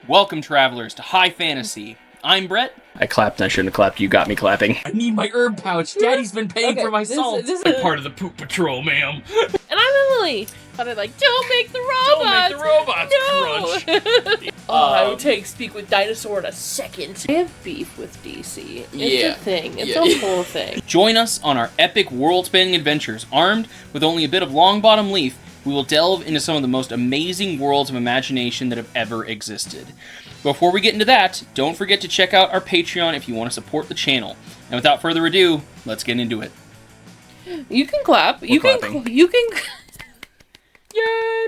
Welcome, travelers, to High Fantasy. I'm Brett. I clapped and I shouldn't have clapped. You got me clapping. I need my herb pouch. Daddy's been paying for my salt. This I'm part of the poop patrol, ma'am. And I'm Emily. But I'm like, don't make the robots. Don't make the robots crunch. I would take Speak with Dinosaur in a second. I have beef with DC. It's a thing. It's a whole thing. Join us on our epic world-spanning adventures. Armed with only a bit of long-bottom leaf, we will delve into some of the most amazing worlds of imagination that have ever existed. Before we get into that, don't forget to check out our Patreon if you want to support the channel. And without further ado, let's get into it. You can clap. You can. Yay!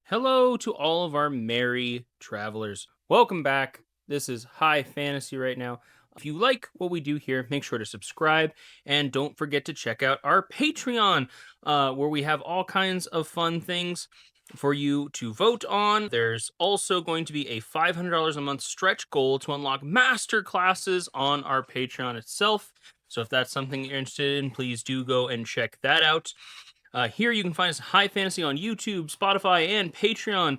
Hello to all of our merry travelers. Welcome back. This is High Fantasy right now. If you like what we do here, make sure to subscribe and don't forget to check out our Patreon, where we have all kinds of fun things for you to vote on. There's also going to be a $500 a month stretch goal to unlock master classes on our Patreon itself. So if that's something you're interested in, please do go and check that out. Here you can find us High Fantasy on YouTube, Spotify, and Patreon.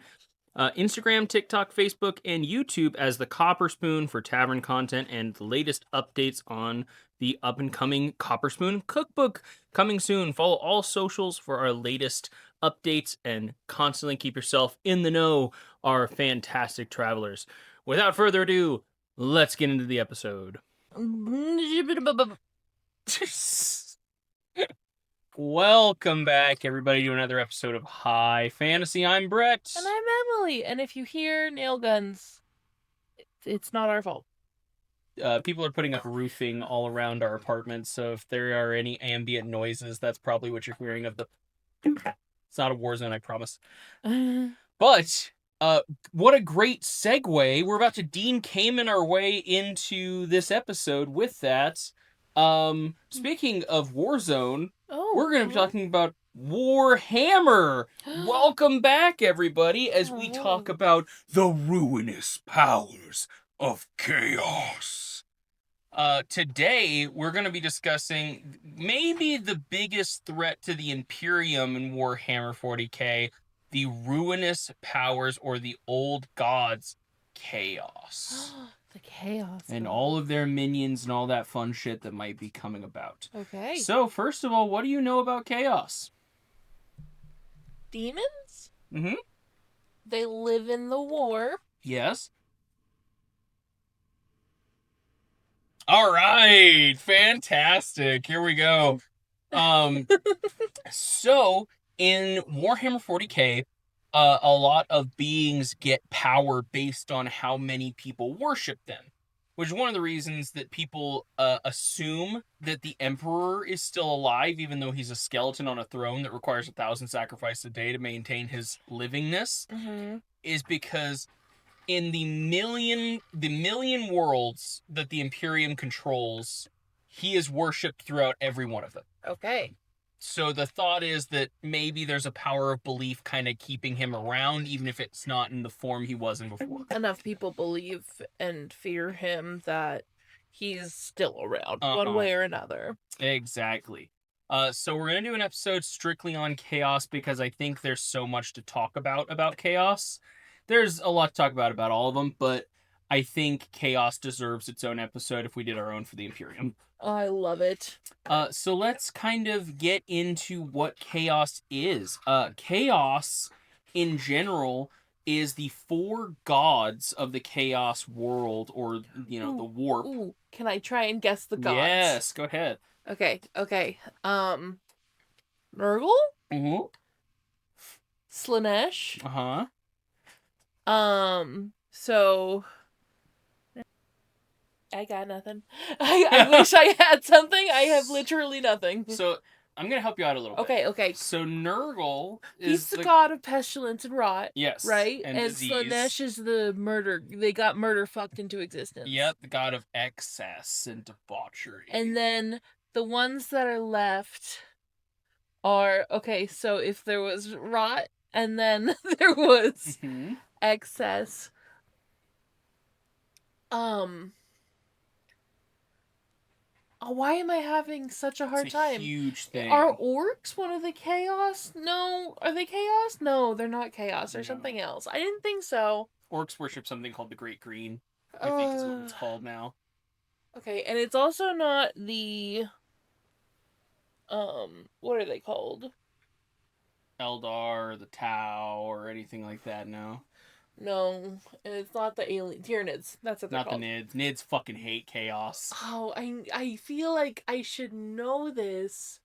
Instagram, TikTok, Facebook, and YouTube as the Copper Spoon for tavern content and the latest updates on the up-and-coming Copper Spoon cookbook coming soon. Follow all socials for our latest updates and constantly keep yourself in the know, our fantastic travelers. Without further ado, let's get into the episode. Welcome back, everybody, to another episode of High Fantasy. I'm Brett. And I'm Emily. And if you hear nail guns, it's not our fault. People are putting up roofing all around our apartment, so if there are any ambient noises, that's probably what you're hearing of the... It's not a war zone, I promise. But, what a great segue. We're about to Dean Kamen our way into this episode with that. Speaking of Warzone, we're going to be talking about Warhammer. Welcome back, everybody, as we talk about the ruinous powers of chaos. Today, we're going to be discussing maybe the biggest threat to the Imperium in Warhammer 40k, the ruinous powers or the old gods' chaos. The chaos. And all of their minions and all that fun shit that might be coming about. Okay. So, first of all, what do you know about chaos? Demons? Mm-hmm. They live in the war. Yes. All right. Fantastic. Here we go. So, in Warhammer 40k, a lot of beings get power based on how many people worship them, which is one of the reasons that people assume that the Emperor is still alive, even though he's a skeleton on a throne that requires 1,000 sacrifices a day to maintain his livingness, is because in the million worlds that the Imperium controls, he is worshipped throughout every one of them. Okay. So the thought is that maybe there's a power of belief kind of keeping him around, even if it's not in the form he was in before. Enough people believe and fear him that he's still around, one way or another. Exactly. So we're going to do an episode strictly on chaos because I think there's so much to talk about chaos. There's a lot to talk about all of them, but I think chaos deserves its own episode if we did our own for the Imperium. I love it. So let's kind of get into what chaos is. Chaos, in general, is the four gods of the chaos world, or, the warp. Ooh, can I try and guess the gods? Yes, go ahead. Okay. Nurgle? Mm-hmm. Slenesh? Uh-huh. So... I got nothing. I wish I had something. I have literally nothing. So, I'm going to help you out a little bit. Okay. So, Nurgle is... He's the god of pestilence and rot. Yes. Right? And disease. Slenesh is the murder. They got murder fucked into existence. Yep, the god of excess and debauchery. And then the ones that are left are... Okay, so if there was rot, and then there was excess... why am I having such a hard time? Huge thing. Are orcs one of the chaos? No. Are they chaos? No, they're not chaos. They're something else. I didn't think so. Orcs worship something called the Great Green, I think is what it's called now. Okay, and it's also not the... what are they called? Eldar or the Tau or anything like that, no. No, and it's not the alien Tyranids. That's what they're Not called. the Nids. Nids fucking hate chaos. Oh, I feel like I should know this.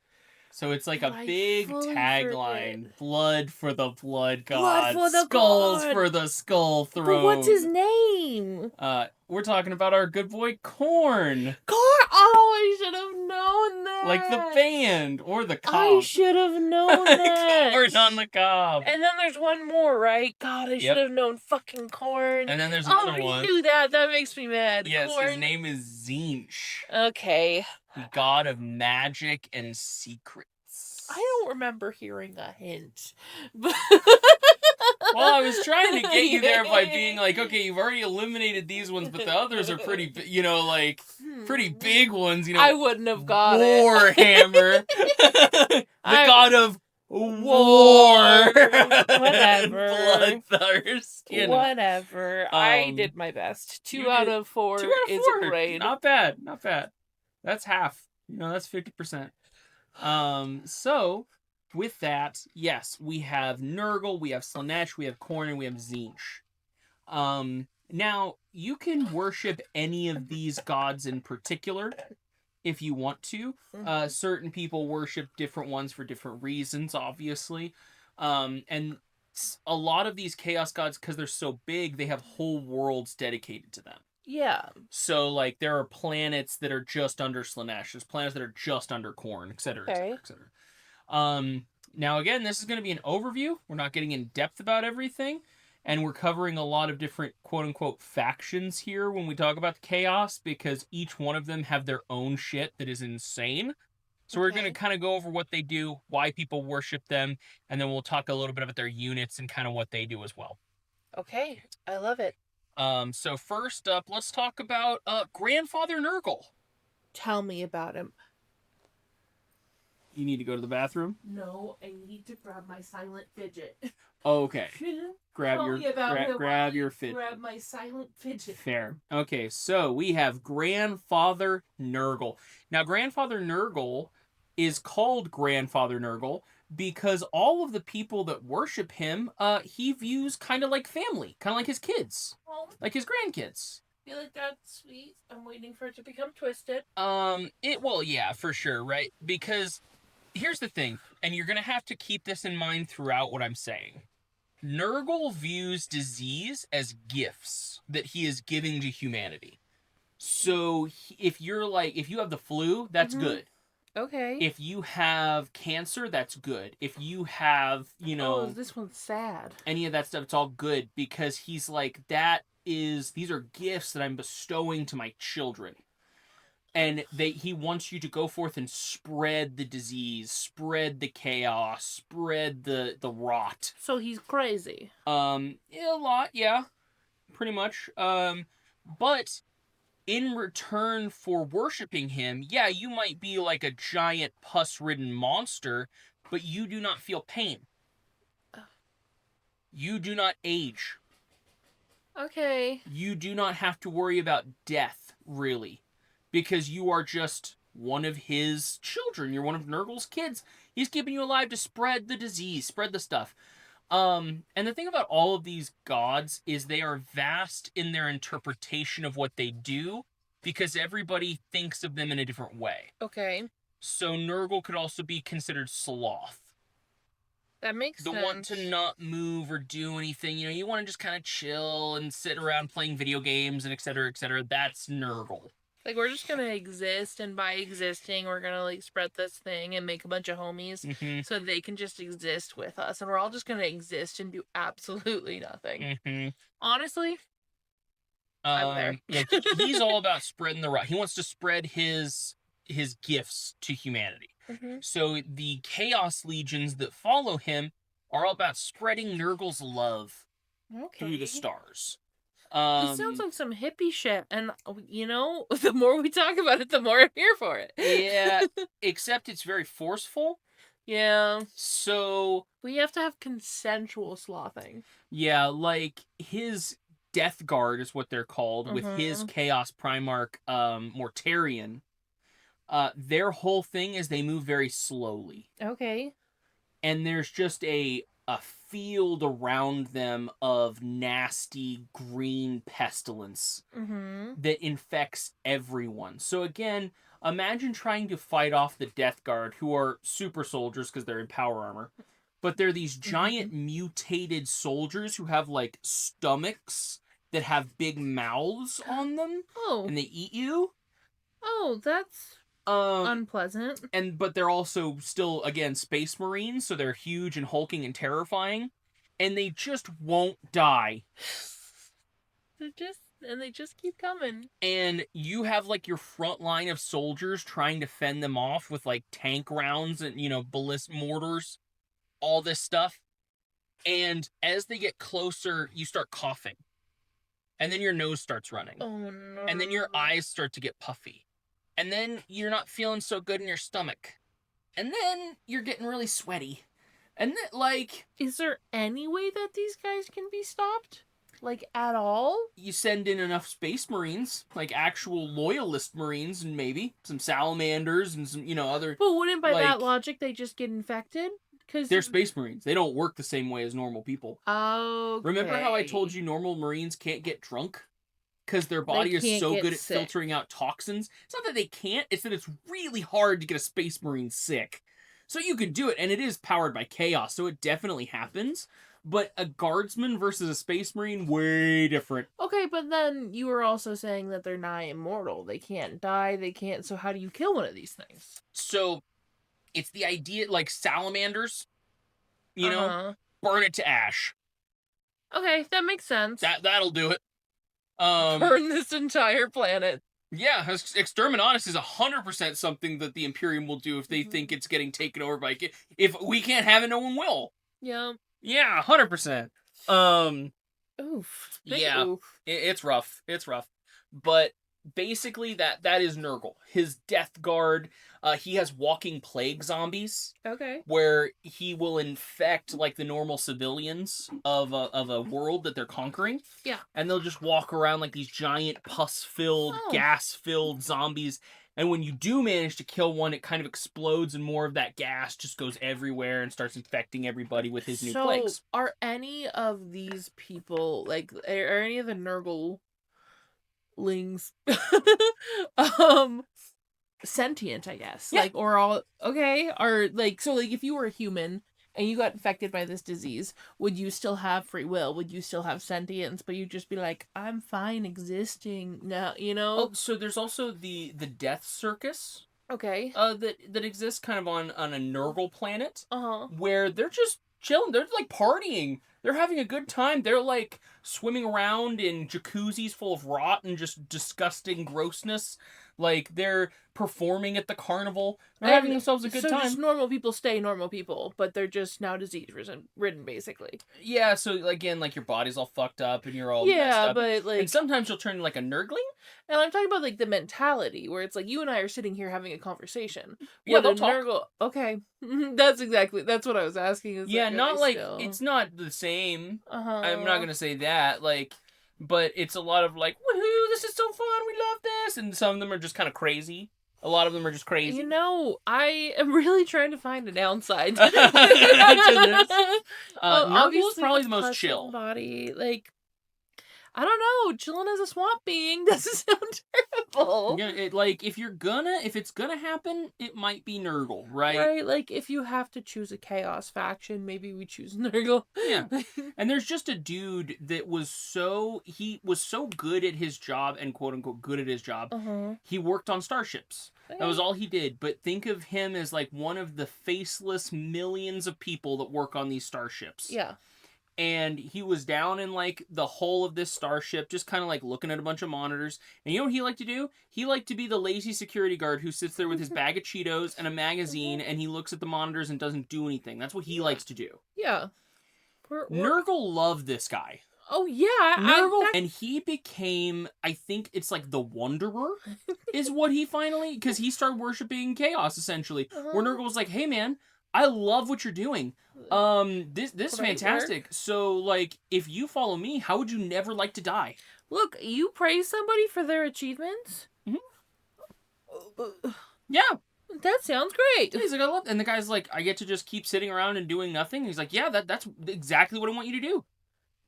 So it's like a big tagline: blood for the blood god, blood for the skulls god. for the skull throne. But what's his name? We're talking about our good boy Korn. Korn. Oh, I should have known that. Like the band or the cob. I should have known that. Korn on the cob. And then there's one more, right? God, I should have known fucking Korn. And then there's another one. I knew that. That makes me mad. Yes, Korn. his name is Zench. Okay. God of magic and secrets. I don't remember hearing a hint. Well, I was trying to get you there by being like, okay, you've already eliminated these ones, but the others are pretty, pretty big ones. I wouldn't have got Warhammer, the god of war, whatever, bloodthirst. Whatever. I did my best. 2 out of 4 is a grade. Not bad. Not bad. That's half. That's 50%. So with that, yes, we have Nurgle, we have Slenesh, we have Korn, and we have Zench. Now you can worship any of these gods in particular if you want to. Certain people worship different ones for different reasons, obviously. And a lot of these chaos gods, because they're so big, they have whole worlds dedicated to them. Yeah. So, like, there are planets that are just under Slenesh. There's planets that are just under Korn, etc., etc., etc. Now, again, this is going to be an overview. We're not getting in depth about everything. And we're covering a lot of different, quote-unquote, factions here when we talk about the chaos, because each one of them have their own shit that is insane. So we're going to kind of go over what they do, why people worship them, and then we'll talk a little bit about their units and kind of what they do as well. Okay, I love it. So first up, let's talk about Grandfather Nurgle. Tell me about him. You need to go to the bathroom? No, I need to grab my silent fidget. Okay. Grab your fidget. Grab my silent fidget. Fair. Okay, so we have Grandfather Nurgle. Now, Grandfather Nurgle is called Grandfather Nurgle because all of the people that worship him, he views kind of like family, kind of like his kids, like his grandkids. I feel like that's sweet. I'm waiting for it to become twisted. Yeah, for sure, right? Because here's the thing, and you're gonna have to keep this in mind throughout what I'm saying. Nurgle views disease as gifts that he is giving to humanity. So if you have the flu, that's good. Okay. If you have cancer, that's good. If you have, oh, this one's sad. Any of that stuff, it's all good because he's like, these are gifts that I'm bestowing to my children. And he wants you to go forth and spread the disease, spread the chaos, spread the rot. So he's crazy. A lot, yeah. Pretty much. But in return for worshiping him, yeah, you might be like a giant pus-ridden monster, but you do not feel pain. You do not age. Okay. You do not have to worry about death, really. Because you are just one of his children. You're one of Nurgle's kids. He's keeping you alive to spread the disease, spread the stuff. And the thing about all of these gods is they are vast in their interpretation of what they do because everybody thinks of them in a different way. Okay. So Nurgle could also be considered sloth. That makes sense. The one to not move or do anything. You want to just kind of chill and sit around playing video games and et cetera, that's Nurgle. Like, we're just gonna exist, and by existing, we're gonna, like, spread this thing and make a bunch of homies so they can just exist with us, and we're all just gonna exist and do absolutely nothing. Honestly, I'm there. Yeah, he's all about spreading the rot. He wants to spread his gifts to humanity. So the Chaos Legions that follow him are all about spreading Nurgle's love through the stars. This sounds like some hippie shit, and, the more we talk about it, the more I'm here for it. Yeah, except it's very forceful. Yeah. So... we have to have consensual slothing. Yeah, like, his Death Guard is what they're called, with his Chaos Primarch, Mortarion. Their whole thing is they move very slowly. Okay. And there's just a field around them of nasty green pestilence that infects everyone. So again, imagine trying to fight off the Death Guard, who are super soldiers because they're in power armor. But they're these giant mutated soldiers who have like stomachs that have big mouths on them. Oh. And they eat you. Oh, that's unpleasant. But they're also still, again, Space Marines, so they're huge and hulking and terrifying. And they just won't die. They just keep coming. And you have like your front line of soldiers trying to fend them off with like tank rounds and, ballistic mortars, all this stuff. And as they get closer, you start coughing. And then your nose starts running. Oh no. And then your eyes start to get puffy. And then you're not feeling so good in your stomach. And then you're getting really sweaty. And then, like... Is there any way that these guys can be stopped? Like, at all? You send in enough Space Marines, like actual loyalist Marines, and maybe some salamanders and some, other... But wouldn't by that logic they just get infected? Because they're Space Marines. They don't work the same way as normal people. Okay. Remember how I told you normal Marines can't get drunk? Because their body is so good at filtering out toxins. It's not that they can't, it's that it's really hard to get a Space Marine sick. So you can do it, and it is powered by chaos, so it definitely happens. But a guardsman versus a Space Marine, way different. Okay, but then you were also saying that they're nigh immortal. They can't die, they can't... So how do you kill one of these things? So, it's the idea, like salamanders, burn it to ash. Okay, that makes sense. That'll do it. Burn this entire planet. Yeah, Exterminatus is 100% something that the Imperium will do if they think it's getting taken over by... If we can't have it, no one will. Yeah. Yeah, 100%. Oof. Yeah, oof. It's rough. It's rough. But basically, that is Nurgle. His Death Guard, he has walking plague zombies. Okay. Where he will infect, like, the normal civilians of a world that they're conquering. Yeah. And they'll just walk around like these giant pus-filled, gas-filled zombies. And when you do manage to kill one, it kind of explodes and more of that gas just goes everywhere and starts infecting everybody with his new plagues. Are any of these people, like, are any of the Nurglings sentient, I guess? Yeah. Like, or all... Okay, or, like, so, like, if you were a human and you got infected by this disease, would you still have free will? Would you still have sentience? But you'd just be like, I'm fine existing now, Oh, so there's also the Death Circus. Okay. That exists kind of on a Nurgle planet. Uh-huh. Where they're just chilling. They're, like, partying. They're having a good time. They're, like, swimming around in jacuzzis full of rot and just disgusting grossness. Like, they're performing at the carnival. They're having themselves a good time. So just normal people stay normal people, but they're just now disease-ridden, basically. Yeah, so, again, like, your body's all fucked up and you're all messed up. But, like... And sometimes you'll turn into, like, a Nurgling. And I'm talking about, like, the mentality, where it's like, you and I are sitting here having a conversation. Yeah, they'll talk. Okay. That's what I was asking. Yeah, not, like, it's not the same. I'm not gonna say that, like... But it's a lot of like, woohoo, this is so fun, we love this. And some of them are just kind of crazy. A lot of them are just crazy. I am really trying to find a downside to this. Nurgle is probably the most chill. Body. Like, I don't know, chilling as a swamp being doesn't sound terrible. Yeah, if it's gonna happen, it might be Nurgle, right? Right, like, if you have to choose a chaos faction, maybe we choose Nurgle. Yeah. And there's just a dude that was so good at his job and quote-unquote good at his job, he worked on starships. That was all he did, but think of him as, like, one of the faceless millions of people that work on these starships. Yeah. And he was down in, like, the hull of this starship, just kind of, like, looking at a bunch of monitors. And you know what he liked to do? He liked to be the lazy security guard who sits there with his bag of Cheetos and a magazine, and he looks at the monitors and doesn't do anything. That's what he likes to do. Yeah. Nurgle loved this guy. Oh, yeah. And he became, I think it's like the Wanderer is what he finally... Because he started worshipping chaos, essentially. Where Nurgle was like, hey, man... I love what you're doing. This is fantastic. Work. So, like, if you follow me, how would you never like to die? Look, you praise somebody for their achievements? Mm-hmm. Yeah. That sounds great. He's like, I love, and the guy's like, I get to just keep sitting around and doing nothing. He's like, yeah, that's exactly what I want you to do.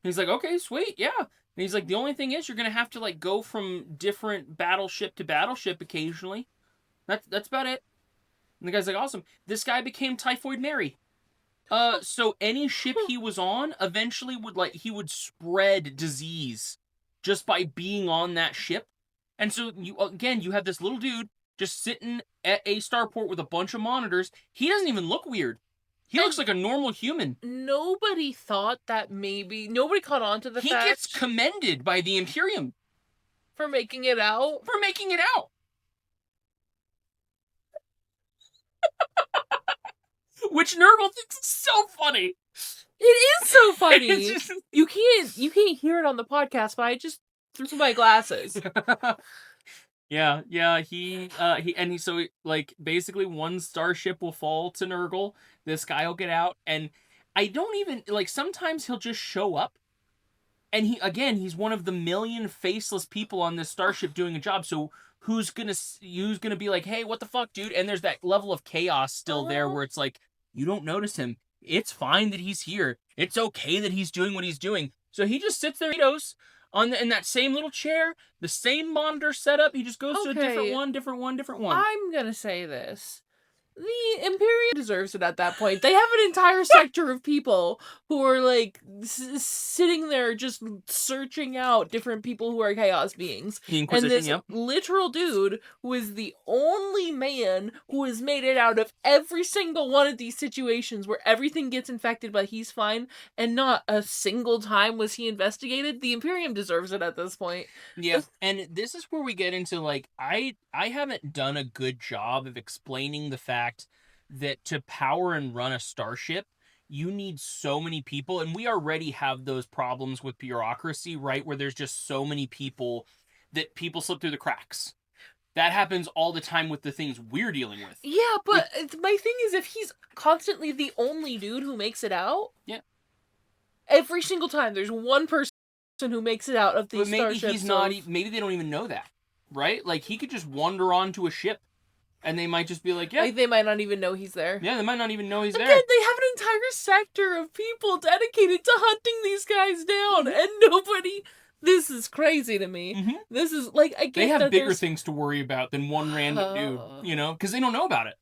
He's like, okay, sweet, yeah. And he's like, the only thing is, you're gonna have to like go from different battleship to battleship occasionally. That's about it. And the guy's like, awesome. This guy became Typhoid Mary. So any ship he was on eventually he would spread disease just by being on that ship. And so you have this little dude just sitting at a starport with a bunch of monitors. He doesn't even look weird. He looks like a normal human. Nobody thought that nobody caught on to the fact. He gets commended by the Imperium. For making it out? For making it out. Which Nurgle thinks is so funny. It is so funny. Just... You can't hear it on the podcast, but I just threw my glasses. Yeah, so basically one starship will fall to Nurgle, this guy will get out, and I don't even, like, sometimes he'll just show up, and he's one of the million faceless people on this starship doing a job, so who's gonna be like, hey, what the fuck, dude? And there's that level of chaos still there where it's like, you don't notice him. It's fine that he's here. It's okay that he's doing what he's doing. So he just sits there, in that same little chair, the same monitor setup. He just goes to a different one. I'm gonna say this. The Imperium deserves it at that point. They have an entire sector of people who are, like, sitting there just searching out different people who are chaos beings. The Inquisition, and this literal dude who is the only man who has made it out of every single one of these situations where everything gets infected but he's fine, and not a single time was he investigated. The Imperium deserves it at this point. Yeah, and this is where we get into, like, I haven't done a good job of explaining the fact that to power and run a starship, you need so many people, and we already have those problems with bureaucracy, right? Where there's just so many people that people slip through the cracks. That happens all the time with the things we're dealing with. Yeah, but my thing is, if he's constantly the only dude who makes it out, yeah, every single time there's one person who makes it out of these starships. Maybe he's not. Maybe they don't even know that, right? Like, he could just wander onto a ship. And they might just be like, yeah. Like, they might not even know he's there. Yeah, they might not even know he's there. Again, they have an entire sector of people dedicated to hunting these guys down, and nobody... This is crazy to me. Mm-hmm. This is, like, I get they have bigger things to worry about than one random dude, you know? Because they don't know about it.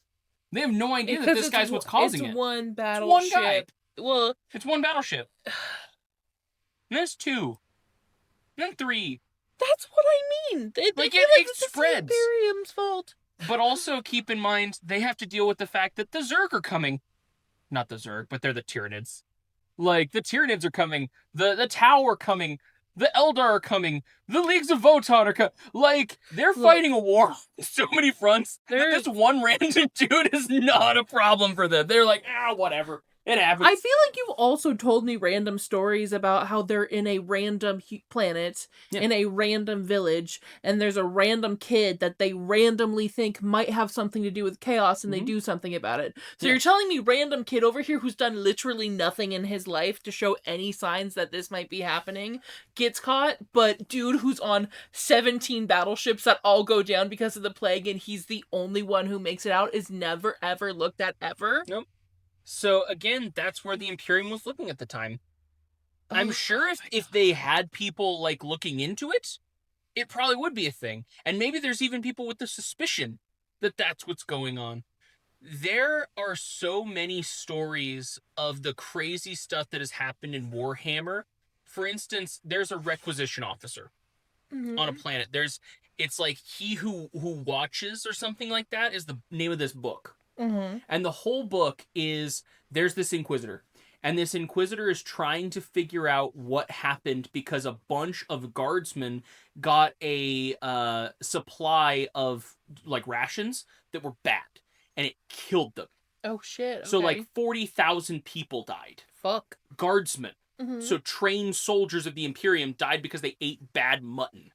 They have no idea that this guy's what's causing it. It's one battleship. It's one guy. Well... It's one battleship. And that's 2. And then 3. That's what I mean. It spreads. It's the Imperium's fault. But also keep in mind, they have to deal with the fact that the Zerg are coming. Not the Zerg, but they're the Tyranids. Like, the Tyranids are coming. The Tau are coming. The Eldar are coming. The Leagues of Votann are coming. like, they're fighting a war on so many fronts. This one random dude is not a problem for them. They're like, whatever. It happens. I feel like you've also told me random stories about how they're in a random planet, in a random village, and there's a random kid that they randomly think might have something to do with chaos, and they do something about it. So you're telling me random kid over here who's done literally nothing in his life to show any signs that this might be happening gets caught, but dude who's on 17 battleships that all go down because of the plague and he's the only one who makes it out is never ever looked at ever? Nope. So, again, that's where the Imperium was looking at the time. I'm sure if they had people, like, looking into it, it probably would be a thing. And maybe there's even people with the suspicion that that's what's going on. There are so many stories of the crazy stuff that has happened in Warhammer. For instance, there's a requisition officer on a planet. It's like He Who Watches or something like that is the name of this book. And the whole book is, there's this Inquisitor. And this Inquisitor is trying to figure out what happened because a bunch of guardsmen got a supply of, like, rations that were bad. And it killed them. Oh, shit. Okay. So, like, 40,000 people died. Fuck. Guardsmen. So trained soldiers of the Imperium died because they ate bad mutton.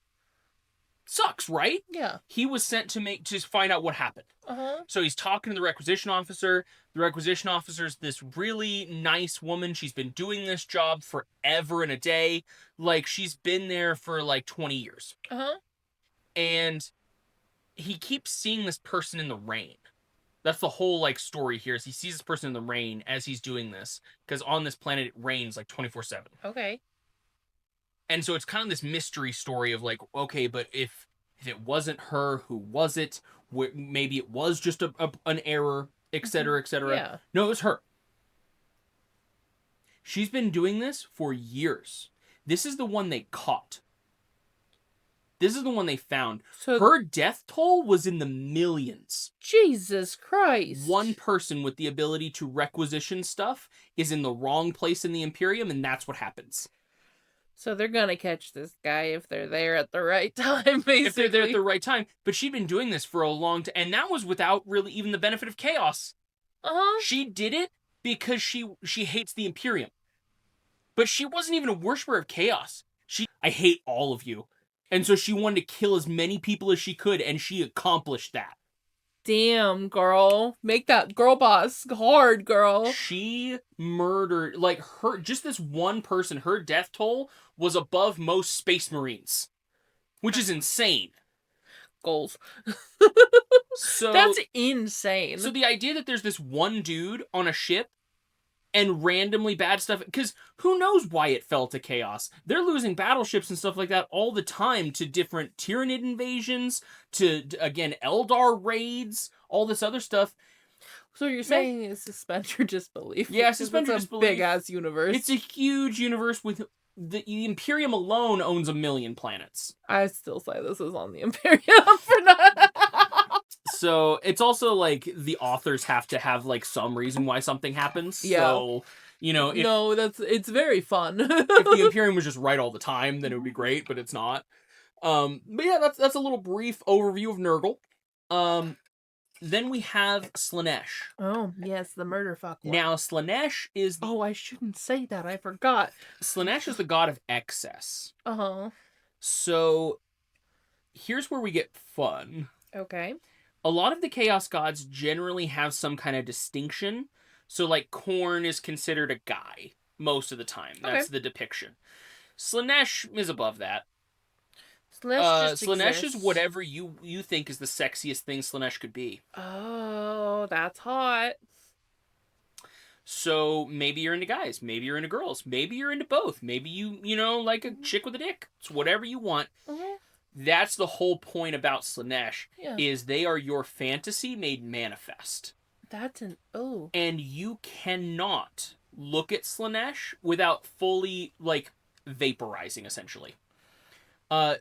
sucks, right? Yeah. He was sent to find out what happened. So he's talking to the requisition officer. The requisition officer's this really nice woman. She's been doing this job forever and a day. Like, she's been there for like 20 years. And he keeps seeing this person in the rain. That's the whole like story here, is he sees this person in the rain as he's doing this, because on this planet it rains like 24/7. Okay. And so it's kind of this mystery story of like, okay, but if it wasn't her, who was it? Maybe it was just an error, etc., etc. Yeah. No, it was her. She's been doing this for years. This is the one they caught. This is the one they found. So her death toll was in the millions. Jesus Christ. One person with the ability to requisition stuff is in the wrong place in the Imperium, and that's what happens. So they're gonna catch this guy if they're there at the right time, basically. If they're there at the right time. But she'd been doing this for a long time, and that was without really even the benefit of chaos. She did it because she hates the Imperium. But she wasn't even a worshiper of chaos. I hate all of you. And so she wanted to kill as many people as she could, and she accomplished that. Damn, girl. Make that girl boss hard, girl. She murdered, like, just this one person, her death toll was above most Space Marines. Which is insane. Goals. So that's insane. So the idea that there's this one dude on a ship and randomly bad stuff, because who knows why it fell to chaos. They're losing battleships and stuff like that all the time to different Tyranid invasions, to, again, Eldar raids, all this other stuff. So you're saying it's suspend your disbelief? Yeah, suspend your disbelief. Big-ass universe. It's a huge universe with... The Imperium alone owns 1 million planets. I still say this is on the Imperium for that. So it's also like the authors have to have like some reason why something happens. Yeah. So, you know, it's very fun. If the Imperium was just right all the time, then it would be great, but it's not. But yeah, that's a little brief overview of Nurgle. Then we have Slenesh. Oh, yes, the murder fuck one. Now, Slenesh is... Oh, I shouldn't say that. I forgot. Slenesh is the god of excess. So, here's where we get fun. Okay. A lot of the Chaos gods generally have some kind of distinction. So, like, Korn is considered a guy most of the time. That's the depiction. Slenesh is above that. Slenesh is whatever you think is the sexiest thing Slenesh could be. Oh, that's hot. So maybe you're into guys, maybe you're into girls, maybe you're into both. Maybe you know, like a chick with a dick. It's whatever you want. That's the whole point about Slenesh, is they are your fantasy made manifest. That's an... Oh. And you cannot look at Slenesh without fully, like, vaporizing, essentially.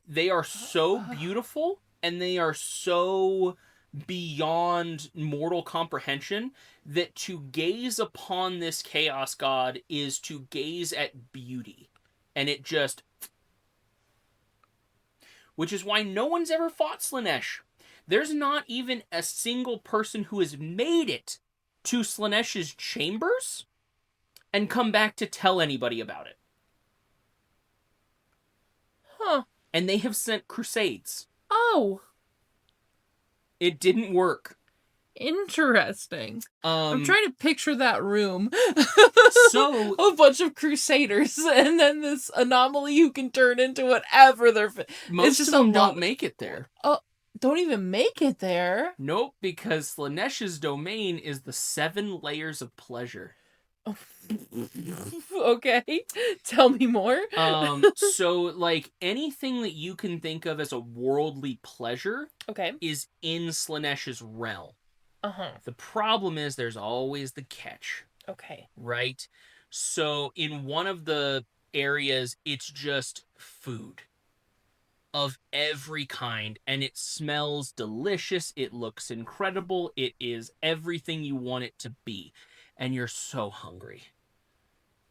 They are so beautiful, and they are so beyond mortal comprehension that to gaze upon this chaos god is to gaze at beauty. And it just... Which is why no one's ever fought Slenesh. There's not even a single person who has made it to Slenesh's chambers and come back to tell anybody about it. Huh. And they have sent crusades. Oh. It didn't work. Interesting. I'm trying to picture that room. So a bunch of crusaders, and then this anomaly who can turn into whatever they're... Most of them don't make it there. Oh, don't even make it there? Nope, because Slenesh's domain is the 7 layers of pleasure. Okay, tell me more. So, like, anything that you can think of as a worldly pleasure is in Slenesh's realm. The problem is there's always the catch. Right? So, in one of the areas, it's just food of every kind, and it smells delicious, it looks incredible, it is everything you want it to be, and you're so hungry.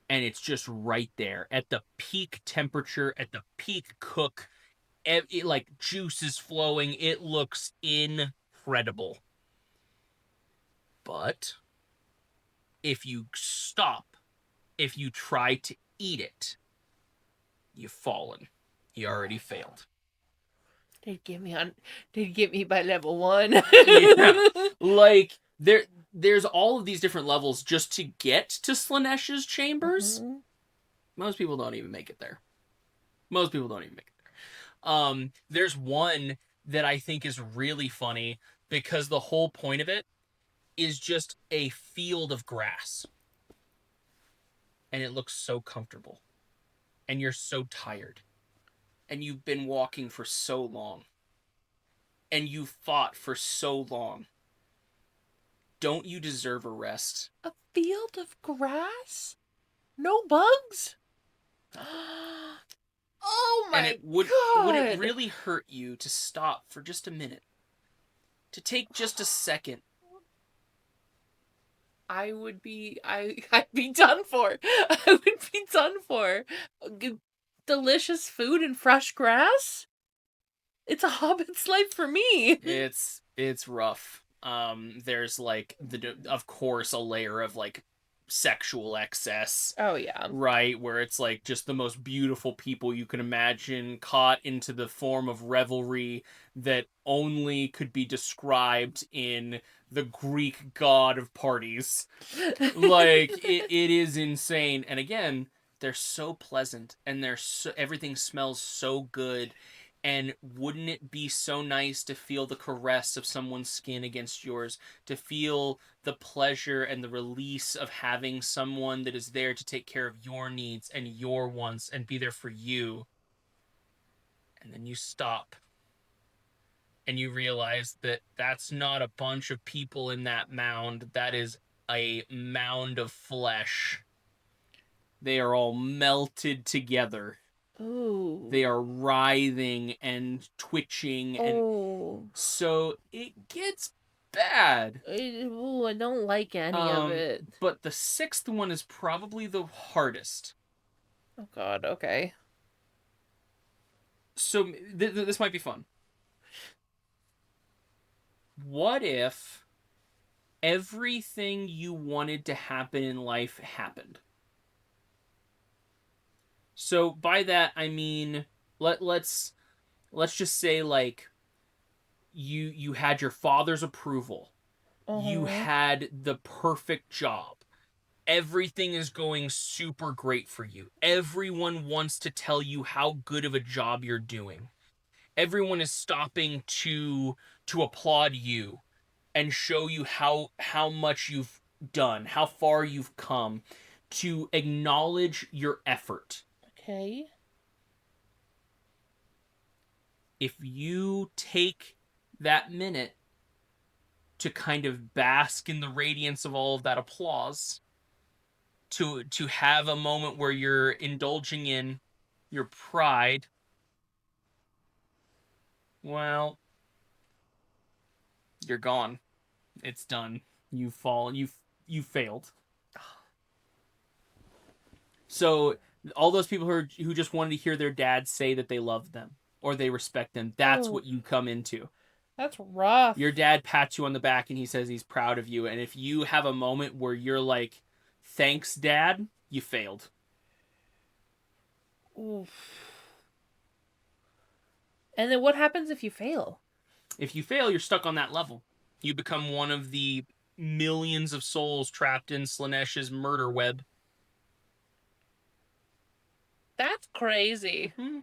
And it's just right there at the peak temperature, at the peak cook. Like, juice is flowing. It looks incredible. But if you stop, if you try to eat it, you've fallen. You already failed. Did get me by level 1. Yeah. Like, there's all of these different levels just to get to Slenesh's chambers. Mm-hmm. Most people don't even make it there. There's one that I think is really funny because the whole point of it is just a field of grass. And it looks so comfortable. And you're so tired. And you've been walking for so long. And you fought for so long. Don't you deserve a rest? A field of grass? No bugs? Oh my and god! would it really hurt you to stop for just a minute? To take just a second? I'd be done for. I would be done for. Delicious food and fresh grass? It's a hobbit's life for me. It's rough. There's like of course a layer of like sexual excess. Oh yeah. Right, where it's like just the most beautiful people you can imagine caught into the form of revelry that only could be described in the Greek god of parties. Like it is insane. And again, they're so pleasant and everything smells so good. And wouldn't it be so nice to feel the caress of someone's skin against yours, to feel the pleasure and the release of having someone that is there to take care of your needs and your wants and be there for you? And then you stop and you realize that that's not a bunch of people in that mound. That is a mound of flesh. They are all melted together. Ooh. They are writhing and twitching, and so it gets bad. Ooh, I don't like any of it. But the sixth one is probably the hardest. Oh god, okay. So this might be fun. What if everything you wanted to happen in life happened? So by that I mean let's just say like you had your father's approval. You had the perfect job. Everything is going super great for you. Everyone wants to tell you how good of a job you're doing. Everyone is stopping to applaud you and show you how much you've done, how far you've come, to acknowledge your effort. Okay. If you take that minute to kind of bask in the radiance of all of that applause, to have a moment where you're indulging in your pride, well, you're gone. It's done. You've fallen. You failed. So all those people who just wanted to hear their dad say that they love them or they respect them, that's what you come into. That's rough. Your dad pats you on the back and he says he's proud of you. And if you have a moment where you're like, thanks, Dad, you failed. Oof. And then what happens if you fail? If you fail, you're stuck on that level. You become one of the millions of souls trapped in Slenesh's murder web. That's crazy. Mm-hmm.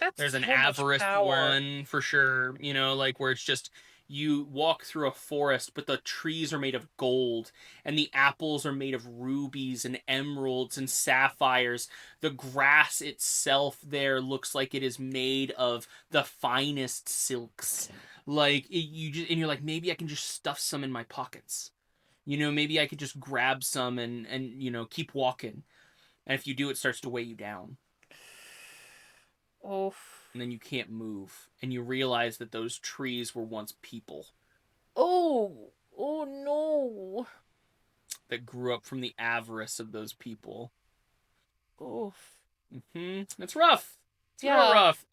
That's There's an so avarice power. one for sure, you know, like where it's just you walk through a forest, but the trees are made of gold, and the apples are made of rubies and emeralds and sapphires. The grass itself there looks like it is made of the finest silks. Like and you're like, maybe I can just stuff some in my pockets. You know, maybe I could just grab some and you know keep walking. And if you do, it starts to weigh you down. Oof. And then you can't move, and you realize that those trees were once people. Oh no. That grew up from the avarice of those people. Oof. It's rough. It's real rough.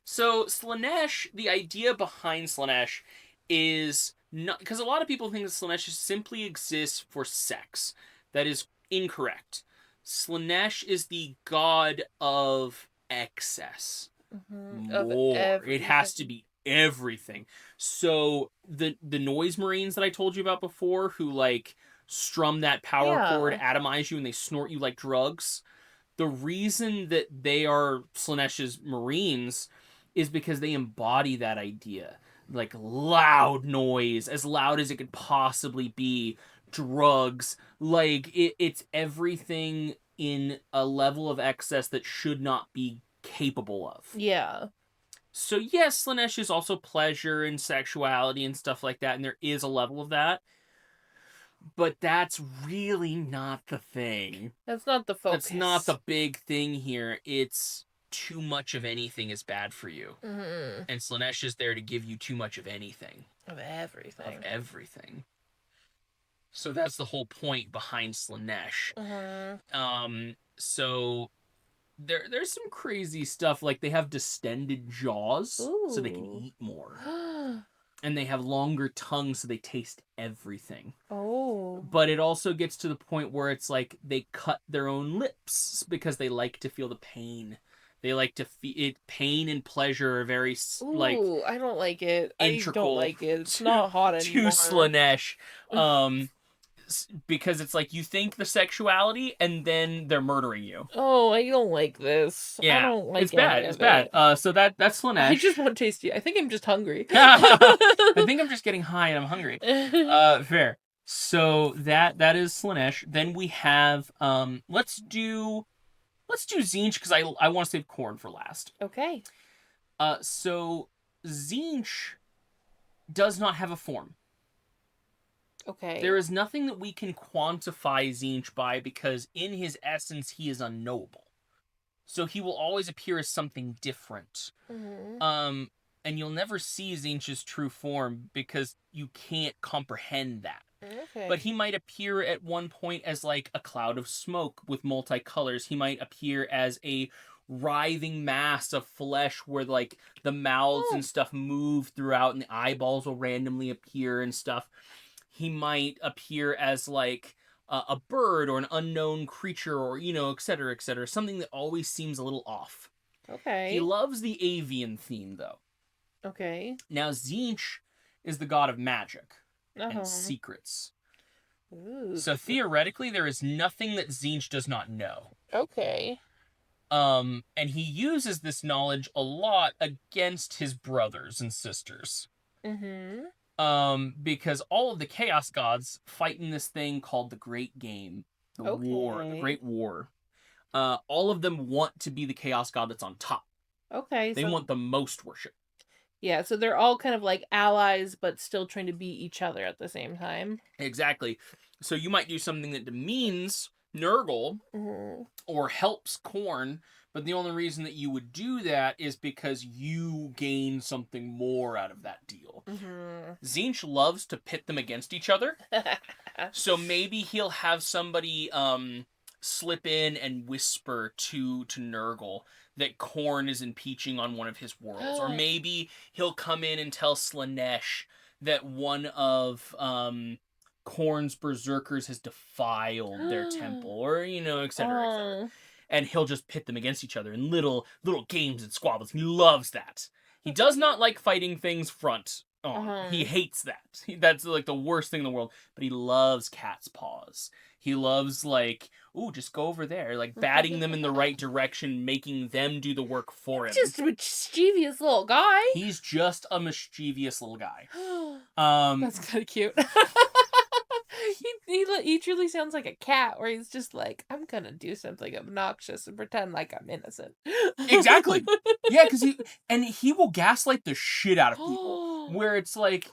So Slenesh, the idea behind Slenesh is not because a lot of people think that Slenesh simply exists for sex. That is incorrect. Slenesh is the god of excess. More. It has to be everything. So the noise marines that I told you about before, who like strum that power chord, atomize you, and they snort you like drugs. The reason that they are Slenesh's marines is because they embody that idea. Like loud noise, as loud as it could possibly be, drugs, like it's everything in a level of excess that should not be capable of. Yeah. So yes, Slenesh is also pleasure and sexuality and stuff like that, and there is a level of that. But that's really not the thing. That's not the focus. That's not the big thing here. It's too much of anything is bad for you. Mm-hmm. And Slenesh is there to give you too much of anything. Of everything. Of everything. So that's the whole point behind Slenesh. So there's some crazy stuff. Like they have distended jaws, so they can eat more. And they have longer tongues, so they taste everything. Oh. But it also gets to the point where it's like they cut their own lips because they like to feel the pain. They like to feel it. Pain and pleasure are very like. Ooh, I don't like it. I don't like it. It's to, not hot anymore. To Slenesh, because it's like you think the sexuality and then they're murdering you. Oh, I don't like this. Yeah, I don't like it's bad. It's bad. So that's Slenesh. I just want tasty. I think I'm just hungry. I think I'm just getting high and I'm hungry. Fair. So that is Slenesh. Then we have let's do zench because I want to save korn for last. Okay. So zench does not have a form. Okay. There is nothing that we can quantify zench by because in his essence he is unknowable. So he will always appear as something different. Mm-hmm. And you'll never see zench's true form because you can't comprehend that. Okay. But he might appear at one point as like a cloud of smoke with multicolors. He might appear as a writhing mass of flesh where like the mouths and stuff move throughout and the eyeballs will randomly appear and stuff. He might appear as like a bird or an unknown creature or, et cetera, something that always seems a little off. Okay. He loves the avian theme, though. Okay. Now, zench is the god of magic and secrets. Ooh. So theoretically, there is nothing that zench does not know. Okay. And he uses this knowledge a lot against his brothers and sisters. Mm-hmm. Because all of the Chaos Gods fight in this thing called the Great Game. The War. The Great War. All of them want to be the Chaos God that's on top. Okay. They want the most worship. Yeah, so they're all kind of like allies, but still trying to beat each other at the same time. Exactly. So you might do something that demeans Nurgle or helps Korn, but the only reason that you would do that is because you gain something more out of that deal. Zench loves to pit them against each other. So maybe he'll have somebody slip in and whisper to Nurgle that Korn is impeaching on one of his worlds. Or maybe he'll come in and tell Slenesh that one of Korn's berserkers has defiled their temple. Or, et cetera. And he'll just pit them against each other in little games and squabbles. He loves that. He does not like fighting things front on. He hates that. That's like the worst thing in the world. But he loves cat's paws. He loves just go over there. Like batting them in the right direction, making them do the work for him. Just a mischievous little guy. He's just a mischievous little guy. That's kind of cute. He truly sounds like a cat, where he's just like, I'm gonna do something obnoxious and pretend like I'm innocent. Exactly. Yeah, because he will gaslight the shit out of people. Where it's like,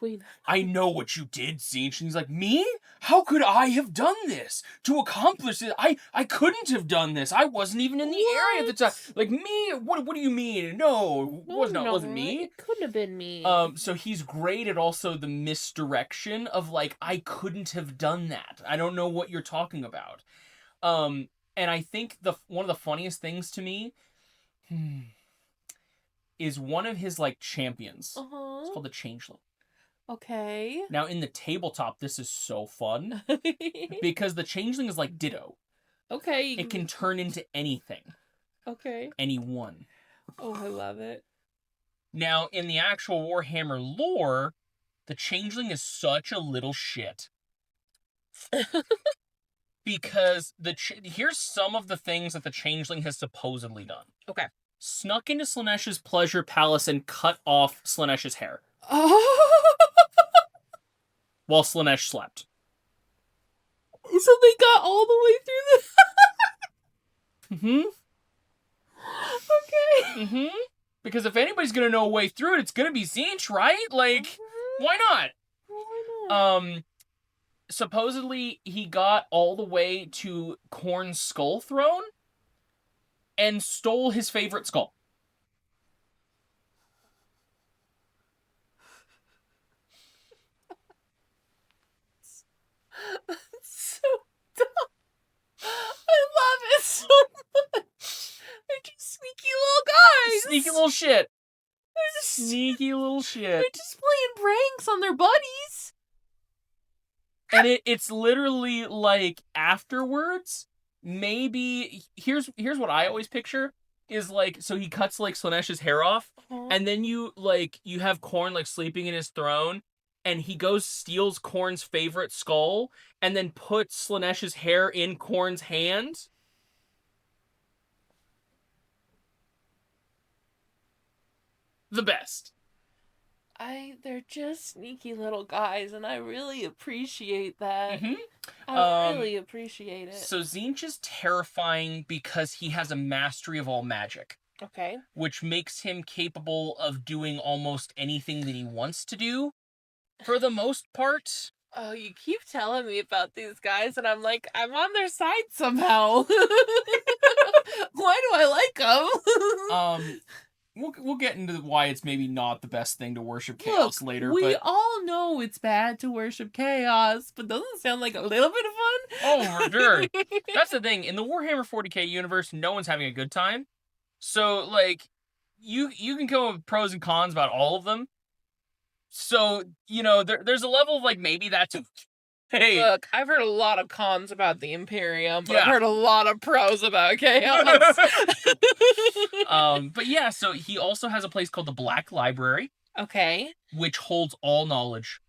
I know what you did, Zench. And he's like, me? How could I have done this? To accomplish it, I couldn't have done this. I wasn't even in the area at the time. Like, me? What do you mean? No, it wasn't me. It couldn't have been me. So he's great at also the misdirection of like, I couldn't have done that. I don't know what you're talking about. And I think one of the funniest things to me is one of his champions. It's called the Changeling. Okay. Now in the tabletop, this is so fun because the Changeling is like Ditto. Okay. It can turn into anything. Okay. Anyone. Oh, I love it. Now, in the actual Warhammer lore, the changeling is such a little shit. Because here's some of the things that the changeling has supposedly done. Okay. Snuck into Slenesh's pleasure palace and cut off Slenesh's hair. Oh. While Slenesh slept. So they got all the way through Mm-hmm. Okay. Mm-hmm. Because if anybody's gonna know a way through it, it's gonna be Zench, right? Like, why not? Why not? Supposedly he got all the way to Korn's skull throne and stole his favorite skull. So dumb. I love it so much. They're just sneaky little guys. Sneaky little shit. They're just, Sneaky little shit. they're just playing pranks on their buddies. And it's literally like afterwards, maybe here's what I always picture is like, so he cuts like Slenesh's hair off, and then you have Korn like sleeping in his throne, and he goes steals Korn's favorite skull, and then puts Slenesh's hair in Korn's hand. The best. They're just sneaky little guys, and I really appreciate that. Mm-hmm. I really appreciate it. So Zench is terrifying because he has a mastery of all magic. Okay. Which makes him capable of doing almost anything that he wants to do, for the most part. Oh, you keep telling me about these guys, and I'm like, I'm on their side somehow. Why do I like them? We'll get into why it's maybe not the best thing to worship chaos later. We all know it's bad to worship chaos, but doesn't it sound like a little bit of fun? Oh, for sure. That's the thing. In the Warhammer 40k universe, no one's having a good time. So, like, you can come up with pros and cons about all of them. So, there's a level of, like, maybe that's hey. Look, I've heard a lot of cons about the Imperium, but Yeah. I've heard a lot of pros about chaos. But yeah, so he also has a place called the Black Library. Okay. Which holds all knowledge.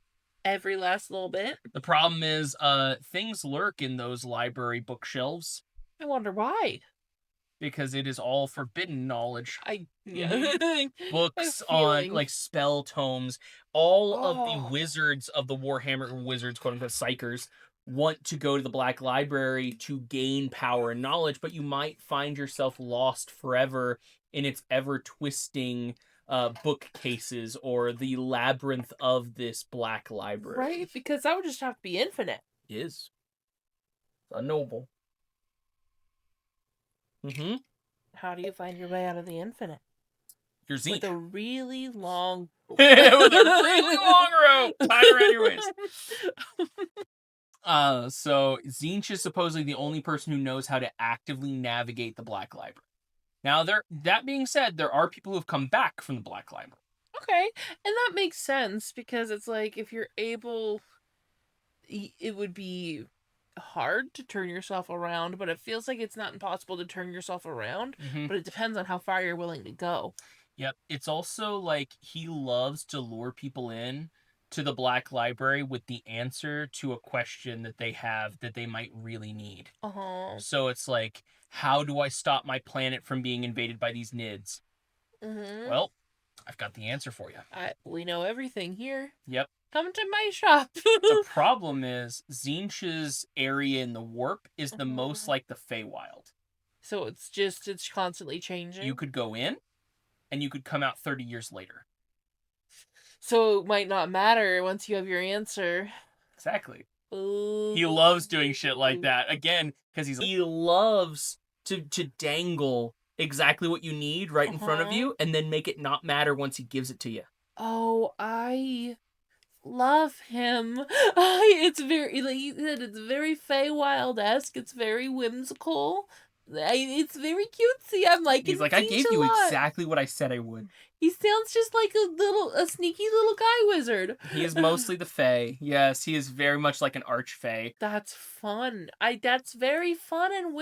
Every last little bit. The problem is, things lurk in those library bookshelves. I wonder why. Because it is all forbidden knowledge. Books on, like, spell tomes. All of the wizards of the Warhammer wizards, quote-unquote, psychers, want to go to the Black Library to gain power and knowledge, but you might find yourself lost forever in its ever-twisting bookcases or the labyrinth of this Black Library. Right, because that would just have to be infinite. It is. It's unknowable. Mm-hmm. How do you find your way out of the infinite? Your Zench. With a really long... With a really long rope tied around your waist. So Zench is supposedly the only person who knows how to actively navigate the Black Library. Now, that being said, there are people who have come back from the Black Library. Okay, and that makes sense, because it's like, if you're able... It would be hard to turn yourself around, but it feels like it's not impossible to turn yourself around, but it depends on how far you're willing to go. Yep. It's also like he loves to lure people in to the Black Library with the answer to a question that they have that they might really need. So it's like, how do I stop my planet from being invaded by these nids? Well, I've got the answer for you. We know everything here. Yep. Come to my shop. The problem is, Zench's area in the warp is the most like the Feywild. So it's constantly changing? You could go in, and you could come out 30 years later. So it might not matter once you have your answer. Exactly. Ooh. He loves doing shit like that. Again, because he loves to dangle exactly what you need right in front of you, and then make it not matter once he gives it to you. Oh, I love him. It's very, like you said, it's very Feywild-esque. It's very whimsical. It's very cutesy. I'm like, he's like, I gave you exactly what I said I would. He sounds just like a sneaky little guy wizard. He is mostly the Fae. Yes, he is very much like an arch-Fae. That's fun. That's very fun and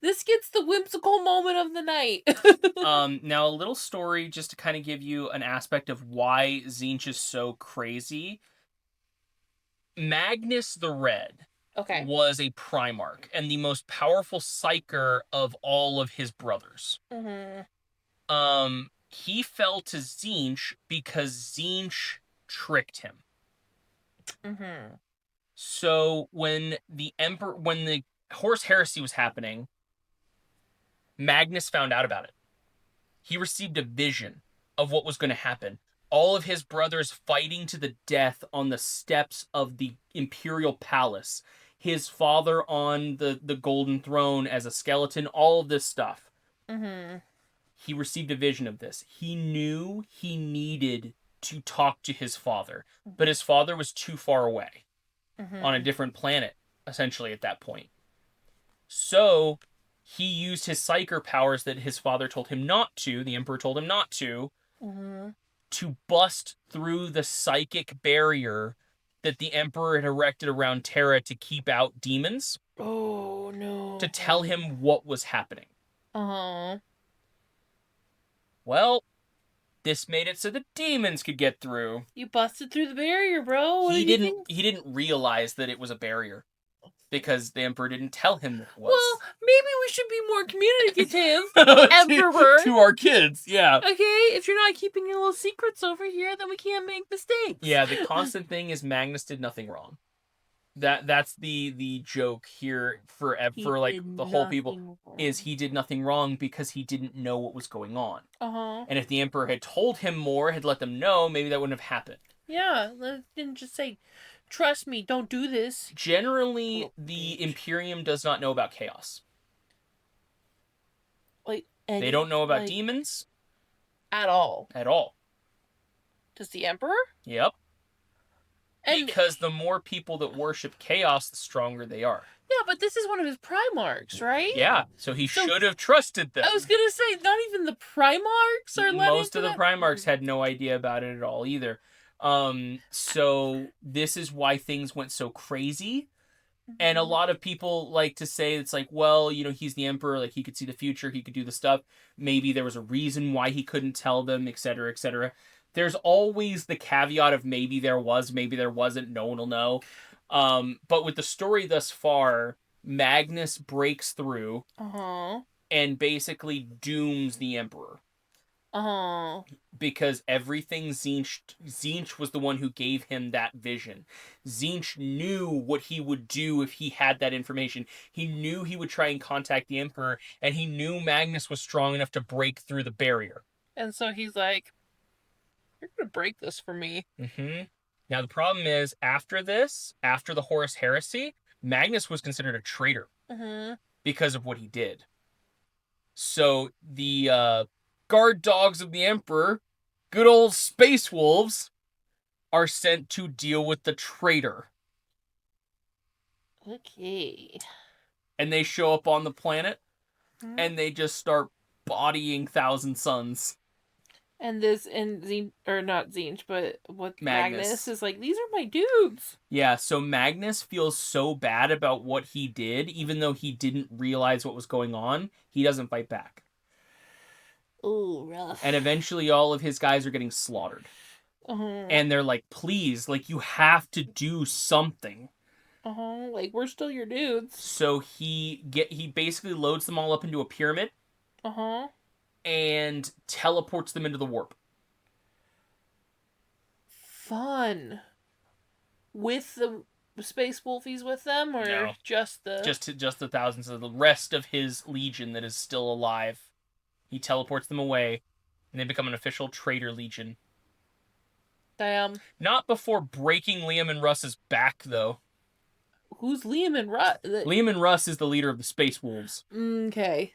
this gets the whimsical moment of the night. Now a little story just to kind of give you an aspect of why zench is so crazy. Magnus the Red was a Primarch and the most powerful psyker of all of his brothers. He fell to zench because zench tricked him. So when the Horus Heresy was happening, Magnus found out about it. He received a vision of what was going to happen. All of his brothers fighting to the death on the steps of the Imperial Palace. His father on the Golden Throne as a skeleton. All of this stuff. He received a vision of this. He knew he needed to talk to his father. But his father was too far away. On a different planet, essentially, at that point. So he used his psyker powers that his father told him not to, the Emperor told him not to bust through the psychic barrier that the Emperor had erected around Terra to keep out demons. Oh, no. To tell him what was happening. Well, this made it so the demons could get through. You busted through the barrier, bro. He didn't realize that it was a barrier. Because the Emperor didn't tell him what it was. Well, maybe we should be more communicative, Emperor. to our kids, yeah. Okay, if you're not keeping your little secrets over here, then we can't make mistakes. Yeah, the constant thing is Magnus did nothing wrong. That's the joke here for like the whole people is he did nothing wrong because he didn't know what was going on. And if the Emperor had told him more, had let them know, maybe that wouldn't have happened. Yeah, didn't just say, trust me, don't do this. Generally, the Imperium does not know about chaos. Like, they don't know about demons. At all. At all. Does the Emperor? Yep. Because the more people that worship chaos, the stronger they are. Yeah, but this is one of his Primarchs, right? Yeah, so he should have trusted them. I was going to say, not even the Primarchs are letting Most of the Primarchs had no idea about it at all either. So this is why things went so crazy. And a lot of people like to say it's like, well, you know, he's the Emperor, like he could see the future, he could do the stuff. Maybe there was a reason why he couldn't tell them, etc., etc. There's always the caveat of maybe there was, maybe there wasn't, no one will know. But with the story thus far, Magnus breaks through and basically dooms the Emperor. Because everything Zench was the one who gave him that vision. Zench knew what he would do if he had that information. He knew he would try and contact the Emperor, and he knew Magnus was strong enough to break through the barrier. And so he's like, you're going to break this for me. Now the problem is, after the Horus Heresy, Magnus was considered a traitor. Because of what he did. So the guard dogs of the Emperor, good old space wolves, are sent to deal with the traitor. Okay. And they show up on the planet, and they just start bodying Thousand Suns. And not Zench, but what Magnus is like, these are my dudes. Yeah, so Magnus feels so bad about what he did, even though he didn't realize what was going on, he doesn't fight back. Ooh, rough. And eventually all of his guys are getting slaughtered. And they're like, please, like, you have to do something. Like, we're still your dudes. So he basically loads them all up into a pyramid. And teleports them into the warp. Fun. With the space wolfies with them, or no. just the the thousands of the rest of his legion that is still alive? He teleports them away, and they become an official traitor legion. Damn. Not before breaking Liam and Russ's back, though. Who's Liam and Russ? Liam and Russ is the leader of the Space Wolves. Okay.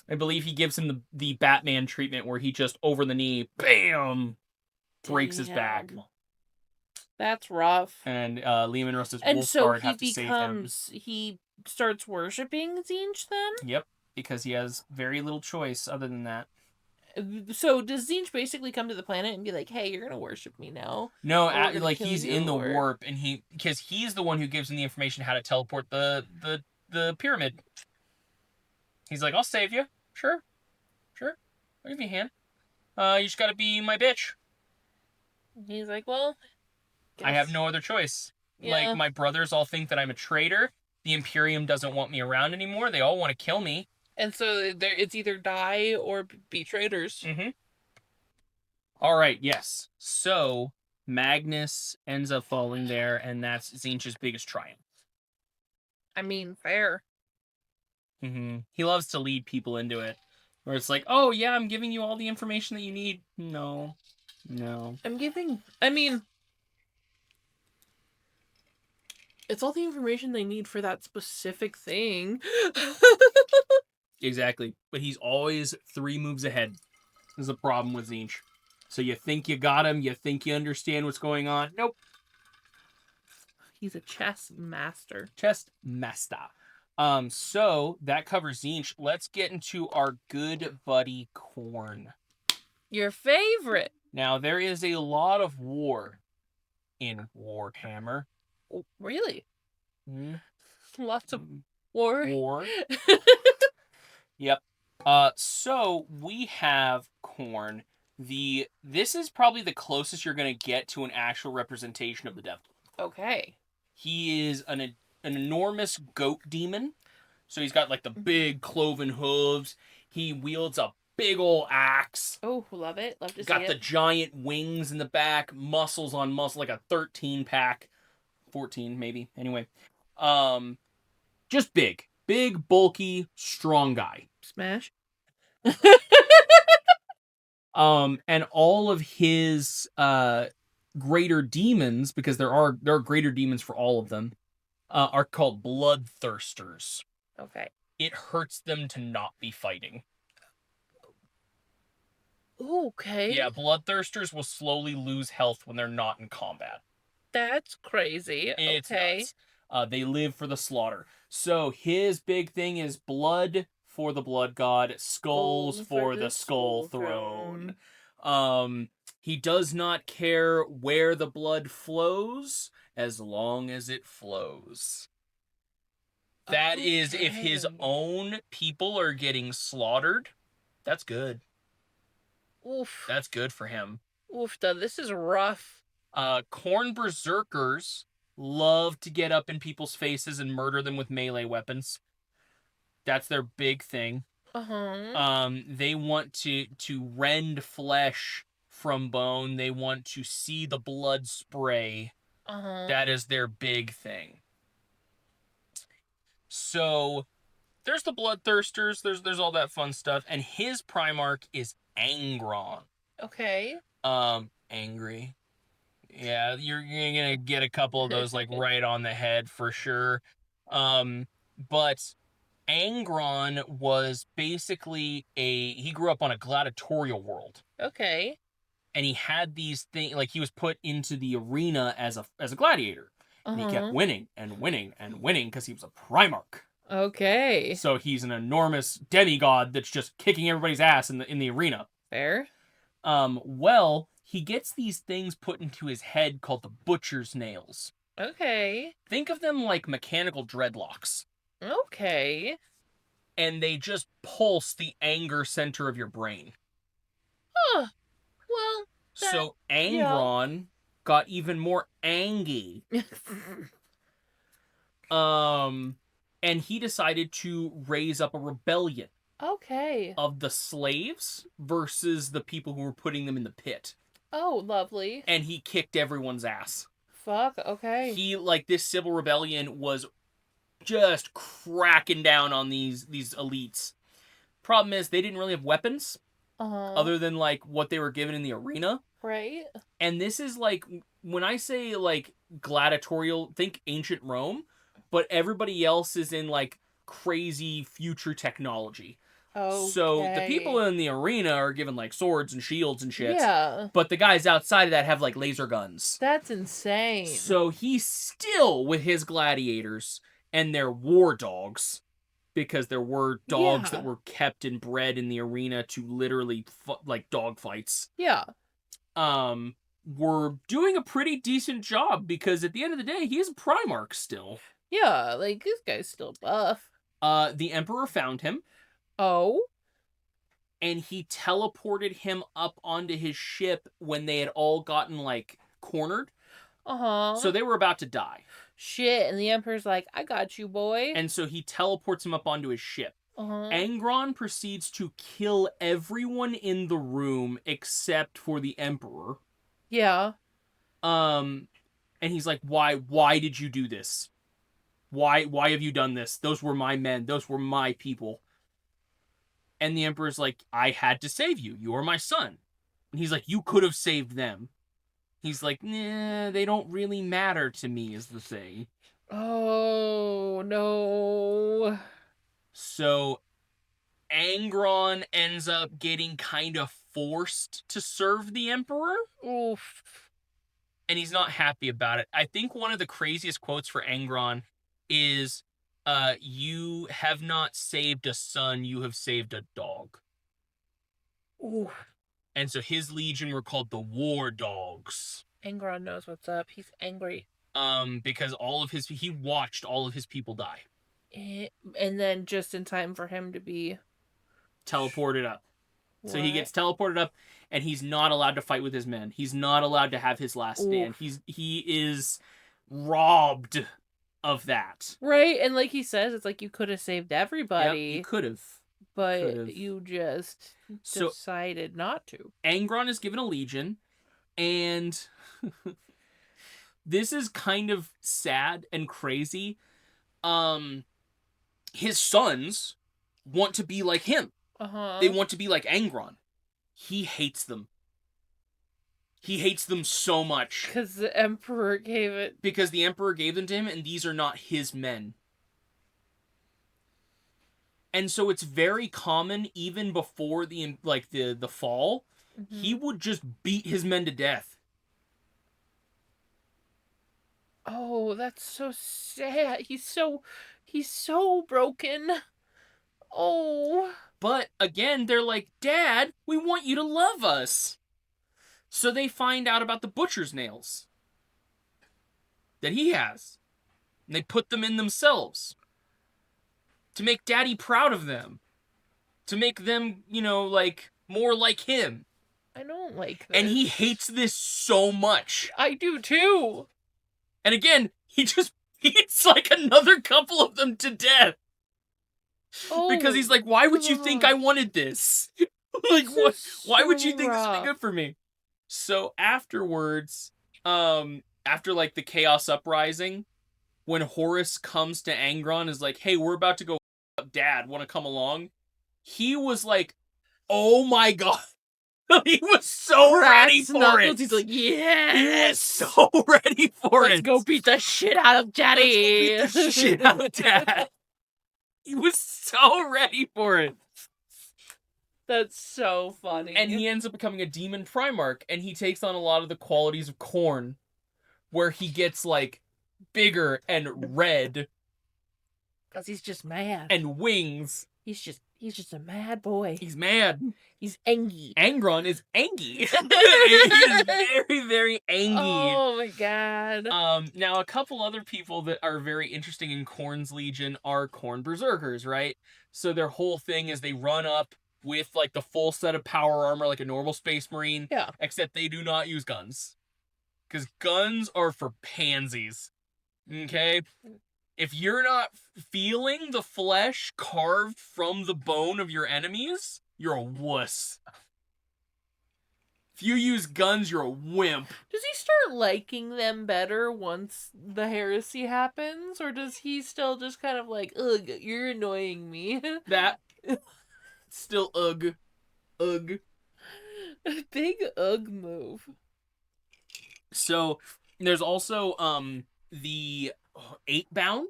I believe he gives him the Batman treatment where he just over the knee, bam, breaks his back. That's rough. And Liam and Russ's wolf guard have to save him. He starts worshipping Zench then? Yep. because he has very little choice other than that. So does Zench basically come to the planet and be like, "Hey, you're gonna worship me now"? No, like he's in the warp, and because he's the one who gives him the information how to teleport the pyramid. He's like, I'll save you. Sure. I'll give you a hand. You just gotta be my bitch. He's like, well, I have no other choice. Yeah. Like, my brothers all think that I'm a traitor. The Imperium doesn't want me around anymore. They all want to kill me. And so it's either die or be traitors. Mm-hmm. All right, yes. So Magnus ends up falling there, and that's Zench's biggest triumph. I mean, fair. Mm-hmm. He loves to lead people into it, where it's like, oh yeah, I'm giving you all the information that you need. No. It's all the information they need for that specific thing. Exactly. But he's always 3 moves ahead. This is the problem with Zench. So you think you got him, you think you understand what's going on. Nope. He's a chess master. So that covers Zench. Let's get into our good buddy Korn. Your favorite. Now, there is a lot of war in Warhammer. Oh, really? Mm. Lots of war. Yep. So we have Korn. This is probably the closest you're going to get to an actual representation of the devil. Okay. He is an enormous goat demon. So he's got like the big cloven hooves. He wields a big old axe. Oh, love it. Love to see it. Got the giant wings in the back, muscles on muscle, like a 13-pack. 14, maybe. Anyway. Just big. Big, bulky, strong guy. Smash. And all of his greater demons, because there are greater demons for all of them, are called bloodthirsters. Okay. It hurts them to not be fighting. Okay. Yeah, bloodthirsters will slowly lose health when they're not in combat. That's crazy. It's okay. nuts. They live for the slaughter. So his big thing is blood for the blood god, skulls for the skull throne. He does not care where the blood flows, as long as it flows. That is, if his own people are getting slaughtered, that's good. Oof. That's good for him. Oof, this is rough. Korn berserkers love to get up in people's faces and murder them with melee weapons. That's their big thing. They want to rend flesh from bone. They want to see the blood spray. That is their big thing. So there's the bloodthirsters. There's all that fun stuff, and his Primarch is Angron. Okay. Angry. Yeah, you're gonna get a couple of those like right on the head for sure. But Angron was basically he grew up on a gladiatorial world. Okay. And he had these things, like he was put into the arena as a gladiator. And he kept winning and winning and winning because he was a Primarch. Okay. So he's an enormous demigod that's just kicking everybody's ass in the arena. Fair. Well, he gets these things put into his head called the butcher's nails. Okay. Think of them like mechanical dreadlocks. Okay. And they just pulse the anger center of your brain. Huh. Well, so Angron got even more angy. And he decided to raise up a rebellion. Okay. Of the slaves versus the people who were putting them in the pit. Oh, lovely. And he kicked everyone's ass. Fuck, okay. This civil rebellion was just cracking down on these elites. Problem is, they didn't really have weapons. Other than, like, what they were given in the arena. Right. And this is, like, when I say, like, gladiatorial, think ancient Rome, but everybody else is in, like, crazy future technology. Okay. So the people in the arena are given like swords and shields and shit. Yeah. But the guys outside of that have like laser guns. That's insane. So he's still with his gladiators and their war dogs because there were dogs that were kept and bred in the arena to literally like dog fights. Yeah. Were doing a pretty decent job because at the end of the day, he is a Primarch still. Yeah, like this guy's still buff. The Emperor found him. Oh. And he teleported him up onto his ship when they had all gotten, like, cornered. So they were about to die. Shit, and the Emperor's like, I got you, boy. And so he teleports him up onto his ship. Angron proceeds to kill everyone in the room except for the Emperor. Yeah. And he's like, why did you do this? Why have you done this? Those were my men. Those were my people. And the Emperor's like, I had to save you. You are my son. And he's like, you could have saved them. He's like, nah, they don't really matter to me, is the thing. Oh, no. So, Angron ends up getting kind of forced to serve the Emperor. Oof. And he's not happy about it. I think one of the craziest quotes for Angron is, you have not saved a son, you have saved a dog. Ooh. And so his legion were called the War Dogs. Angron knows what's up. He's angry. Because he watched all of his people die. And then just in time for him to be teleported up. What? So he gets teleported up, and he's not allowed to fight with his men. He's not allowed to have his last stand. He is robbed of that. Right, and like he says, it's like you could have saved everybody. Yep, you could have. But you just decided not to. Angron is given a legion, and this is kind of sad and crazy. His sons want to be like him. They want to be like Angron. He hates them. He hates them so much. Because the Emperor gave it. Because the Emperor gave them to him, and these are not his men. And so it's very common, even before the fall, he would just beat his men to death. Oh, that's so sad. He's so broken. Oh. But again, they're like, Dad, we want you to love us. So they find out about the butcher's nails that he has. And they put them in themselves. To make Daddy proud of them. To make them, more like him. I don't like this. And he hates this so much. I do too. And again, he just beats like another couple of them to death. Oh, because he's like, why would you think I wanted this? Like, why would you think this would be good for me? So afterwards, after like the Chaos Uprising, when Horus comes to Angron, is like, hey, we're about to go up Dad, want to come along? He was like, oh my god. He was so ready for it. He's like, yes. He was so ready for it. Let's go beat the shit out of Daddy. Let's go beat the shit out of Dad. He was so ready for it. That's so funny. And he ends up becoming a demon Primarch, and he takes on a lot of the qualities of Korn, where he gets, like, bigger and red. Because he's just mad. And wings. He's just a mad boy. He's mad. He's angry. Angron is angry. He is very, very angry. Oh my god. Now a couple other people that are very interesting in Korn's Legion are Korn Berserkers, right? So their whole thing is they run up with like the full set of power armor like a normal Space Marine. Yeah. Except they do not use guns. Because guns are for pansies. Okay? If you're not feeling the flesh carved from the bone of your enemies, you're a wuss. If you use guns, you're a wimp. Does he start liking them better once the heresy happens? Or does he still just kind of like, ugh, you're annoying me? That. Still ugh. Ugh. Big ugh move. So, there's also, the 8-bound.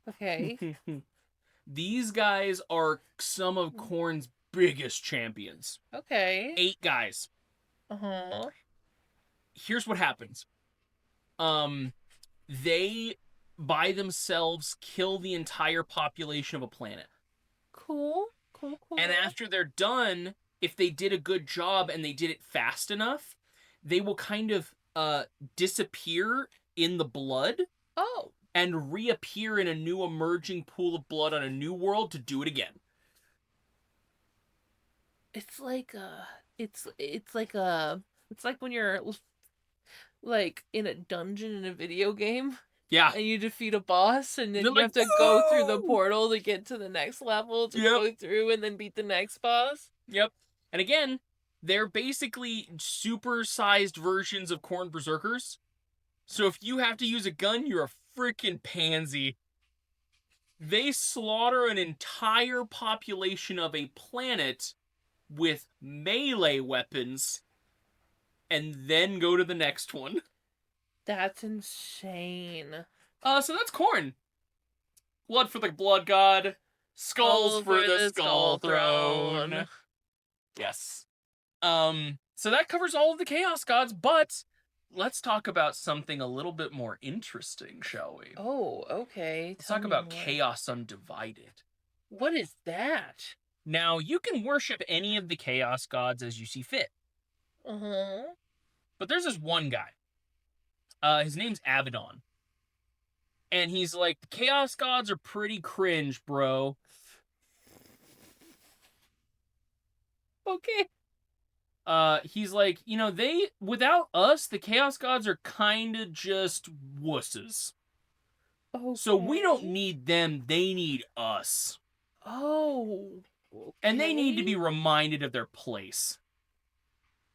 Okay. These guys are some of Korn's biggest champions. Okay. 8 guys. Uh-huh. Here's what happens. They by themselves kill the entire population of a planet. Cool. And after they're done, if they did a good job and they did it fast enough, they will kind of disappear in the blood. Oh. And reappear in a new emerging pool of blood on a new world to do it again. It's like when you're like in a dungeon in a video game. Yeah. And you defeat a boss, and then They're you have to go through the portal to get to the next level to go through and then beat the next boss. Yep. And again, they're basically super-sized versions of Korn Berserkers. So if you have to use a gun, you're a freaking pansy. They slaughter an entire population of a planet with melee weapons and then go to the next one. That's insane. So that's Korn. Blood for the blood god. Skulls for the skull throne. Yes. So that covers all of the chaos gods, but let's talk about something a little bit more interesting, shall we? Oh, okay. Let's talk about Chaos Undivided. What is that? Now, you can worship any of the chaos gods as you see fit. Uh-huh. But there's this one guy. His name's Abaddon. And he's like, the chaos gods are pretty cringe, bro. Okay. He's like, without us, the chaos gods are kind of just wusses. Okay. So we don't need them, they need us. Oh. Okay. And they need to be reminded of their place.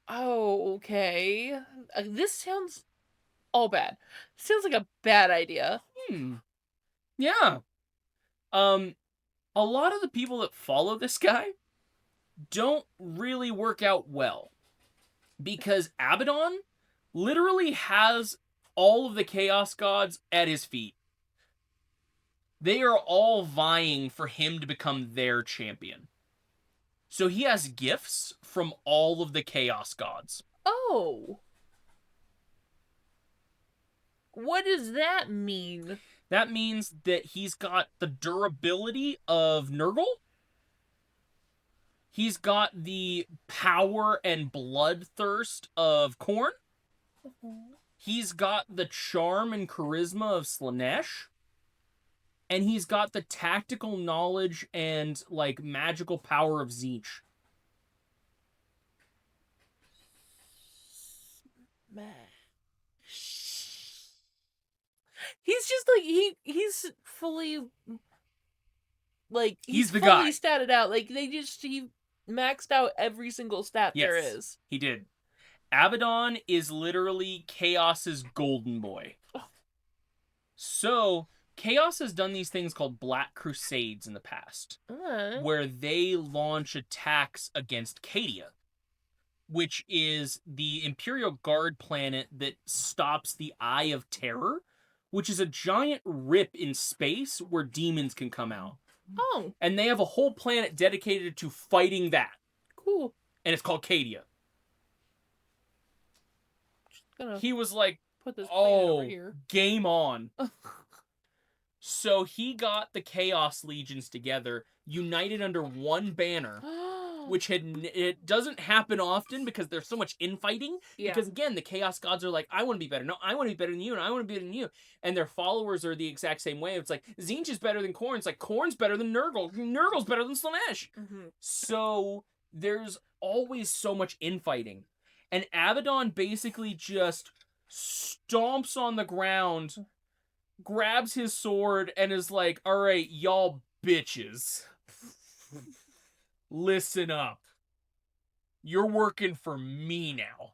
Oh, okay. This sounds all bad. Sounds like a bad idea. Yeah. A lot of the people that follow this guy don't really work out well. Because Abaddon literally has all of the chaos gods at his feet. They are all vying for him to become their champion. So he has gifts from all of the chaos gods. Oh. What does that mean? That means that he's got the durability of Nurgle. He's got the power and bloodthirst of Korn. He's got the charm and charisma of Slenesh. And he's got the tactical knowledge and, magical power of Zench. He's just he's fully he's the fully guy. Statted out. He maxed out every single stat there is. He did. Abaddon is literally Chaos's golden boy. So Chaos has done these things called Black Crusades in the past, where they launch attacks against Cadia, which is the Imperial Guard planet that stops the Eye of Terror, which is a giant rip in space where demons can come out. Oh. And they have a whole planet dedicated to fighting that. Cool. And it's called Cadia. He was like, put this over here. Game on. So he got the Chaos Legions together, united under one banner, which it doesn't happen often because there's so much infighting. Yeah. Because again, the Chaos Gods are like, I want to be better. No, I want to be better than you, and I want to be better than you. And their followers are the exact same way. It's like, Zench is better than Korn. It's like, Korn's better than Nurgle. Nurgle's better than Slenesh. Mm-hmm. So there's always so much infighting. And Abaddon basically just stomps on the ground, grabs his sword, and is like, all right, y'all bitches, listen up. You're working for me now.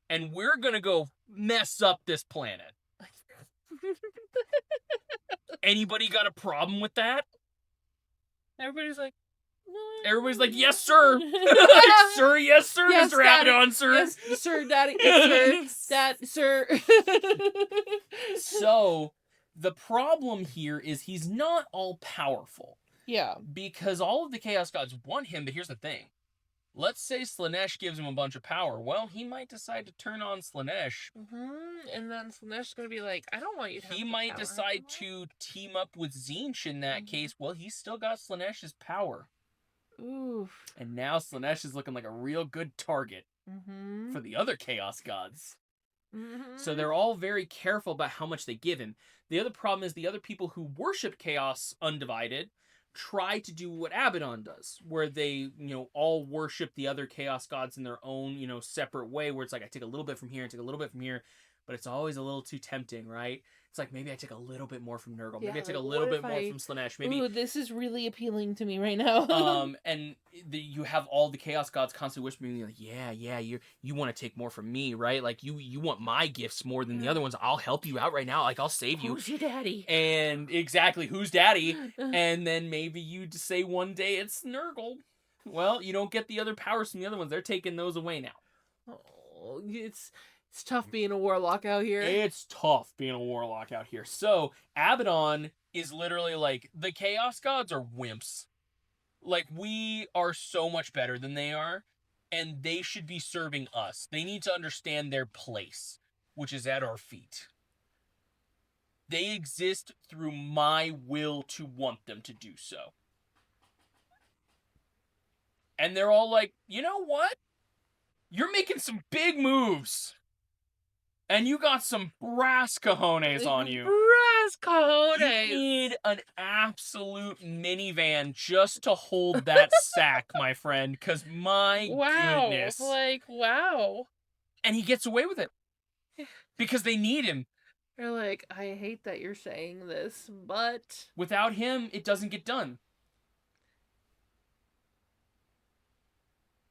And we're gonna go mess up this planet. Anybody got a problem with that? Everybody's like, yes, sir. Sir, yes, sir, yes, Mr. Daddy. Abaddon, sir. Yes, sir, Daddy. Yes, sir. Dad, sir. So, the problem here is he's not all powerful. Yeah. Because all of the Chaos Gods want him, but here's the thing. let's say Slenesh gives him a bunch of power. Well, he might decide to turn on Slenesh. And then Slenesh is going to be like, I don't want you to have He might decide to team up with Zench in that case. Well, he's still got Slenesh's power. Oof. And now Slenesh is looking like a real good target for the other Chaos Gods. So they're all very careful about how much they give him. The other problem is the other people who worship Chaos Undivided try to do what Abaddon does, where they, all worship the other Chaos Gods in their own, separate way, where it's like, I take a little bit from here and take a little bit from here, but it's always a little too tempting, right? It's like, maybe I take a little bit more from Nurgle. Maybe I take a little bit more from Slenesh. Maybe... Ooh, this is really appealing to me right now. And you have all the Chaos Gods constantly whispering, like, yeah, you want to take more from me, right? Like, you want my gifts more than the other ones. I'll help you out right now. Like, I'll save you. Who's your daddy? And exactly, who's daddy? And then maybe you say one day it's Nurgle. Well, you don't get the other powers from the other ones. They're taking those away now. Oh, it's tough being a warlock out here. It's tough being a warlock out here. So, Abaddon is literally like, the Chaos Gods are wimps. Like, we are so much better than they are, and they should be serving us. They need to understand their place, which is at our feet. They exist through my will to want them to do so. And they're all like, you know what? You're making some big moves. And you got some brass cojones on you. Brass cojones! You need an absolute minivan just to hold that sack, my friend. Because my goodness. Wow. And he gets away with it. Because they need him. They're like, I hate that you're saying this, but... Without him, it doesn't get done.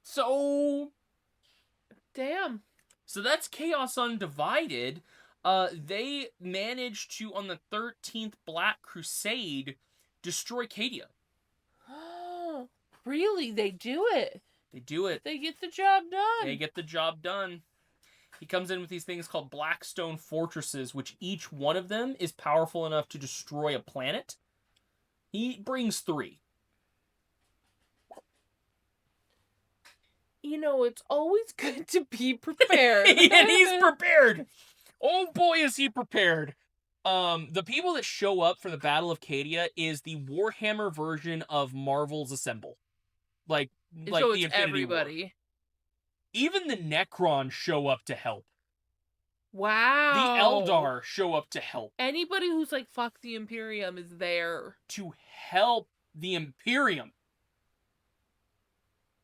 So... Damn. So that's Chaos Undivided. They managed to, on the 13th Black Crusade, destroy Cadia. Really? They do it? They do it. They get the job done. They get the job done. He comes in with these things called Blackstone Fortresses, which each one of them is powerful enough to destroy a planet. He brings 3. It's always good to be prepared. And he's prepared. Oh boy, is he prepared. The people that show up for the Battle of Cadia is the Warhammer version of Marvel's Assemble. Like so the it's Infinity everybody. War. Even the Necrons show up to help. Wow. The Eldar show up to help. Anybody who's like, fuck the Imperium is there. To help the Imperium.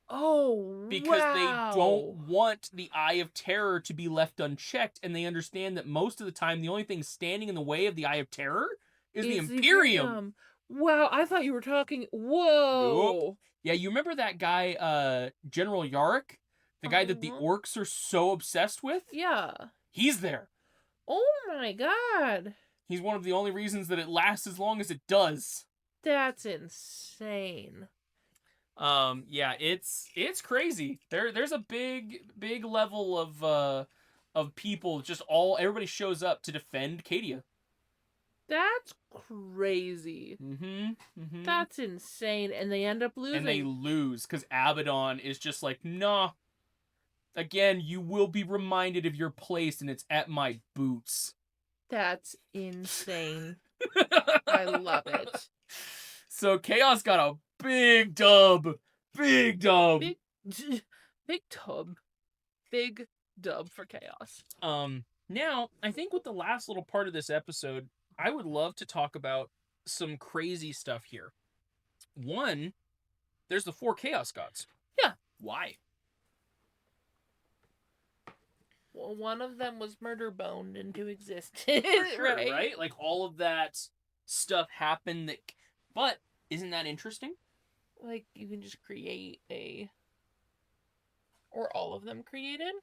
Oh, because they don't want the Eye of Terror to be left unchecked, and they understand that most of the time the only thing standing in the way of the Eye of Terror is the Imperium. Wow, I thought you were talking... Whoa. Nope. Yeah, you remember that guy, General Yarrick? The guy that the orcs are so obsessed with? Yeah. He's there. Oh my god. He's one of the only reasons that it lasts as long as it does. That's insane. Yeah, it's crazy. There's a big level of people, everybody shows up to defend Cadia. That's crazy. That's insane. And they end up losing. And they lose because Abaddon is just like, nah. Again, you will be reminded of your place, and it's at my boots. That's insane. I love it. So Chaos got a big dub. Big dub. Big tub. Big dub for Chaos. Now, I think with the last little part of this episode, I would love to talk about some crazy stuff here. One, there's the 4 Chaos Gods. Yeah. Why? Well, one of them was murder boned into existence. Sure, right? Like, all of that stuff happened but isn't that interesting? Like, you can just create or all of them created?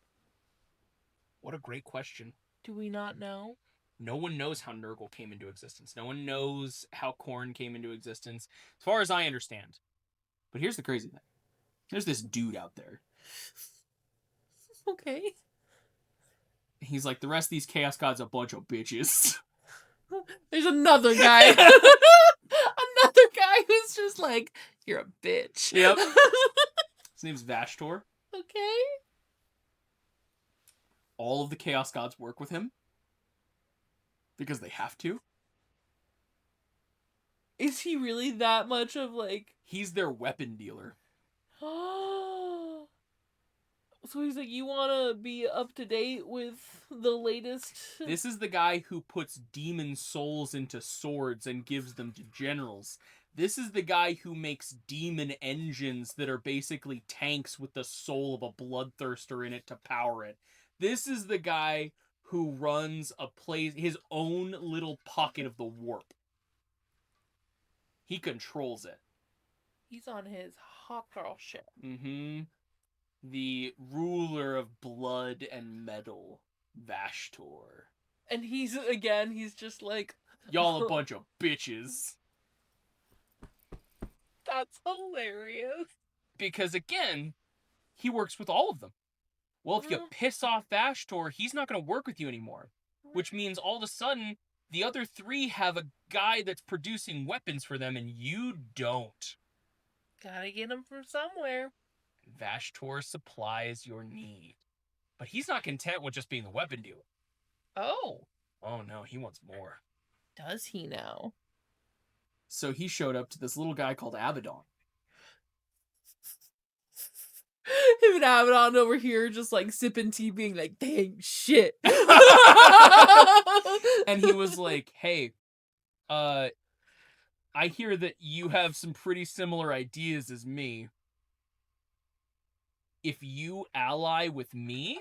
What a great question. Do we not know? No one knows how Nurgle came into existence. No one knows how Korn came into existence, as far as I understand. But here's the crazy thing. There's this dude out there. Okay. He's like, the rest of these Chaos Gods are a bunch of bitches. There's another guy. Another guy who's just like, you're a bitch. Yep. His His name's Vashtor. Okay. All of the Chaos Gods work with him. Because they have to. Is he really that much of, like... He's their weapon dealer. So he's like, you want to be up to date with the latest? This is the guy who puts demon souls into swords and gives them to generals. This is the guy who makes demon engines that are basically tanks with the soul of a bloodthirster in it to power it. This is the guy who runs his own little pocket of the warp. He controls it. He's on his hot girl ship. Mm-hmm. The ruler of blood and metal, Vashtor. And he's just like... Y'all a bunch of bitches. That's hilarious. Because, again, he works with all of them. Well, if you piss off Vashtor, he's not going to work with you anymore. Which means all of a sudden, the other three have a guy that's producing weapons for them, and you don't. Gotta get him from somewhere. Vashtor supplies your need. But he's not content with just being the weapon dealer. Oh. Oh no, he wants more. Does he now? So he showed up to this little guy called Abaddon. Him and Abaddon over here just like sipping tea being like, dang shit. And he was like, hey, I hear that you have some pretty similar ideas as me. If you ally with me,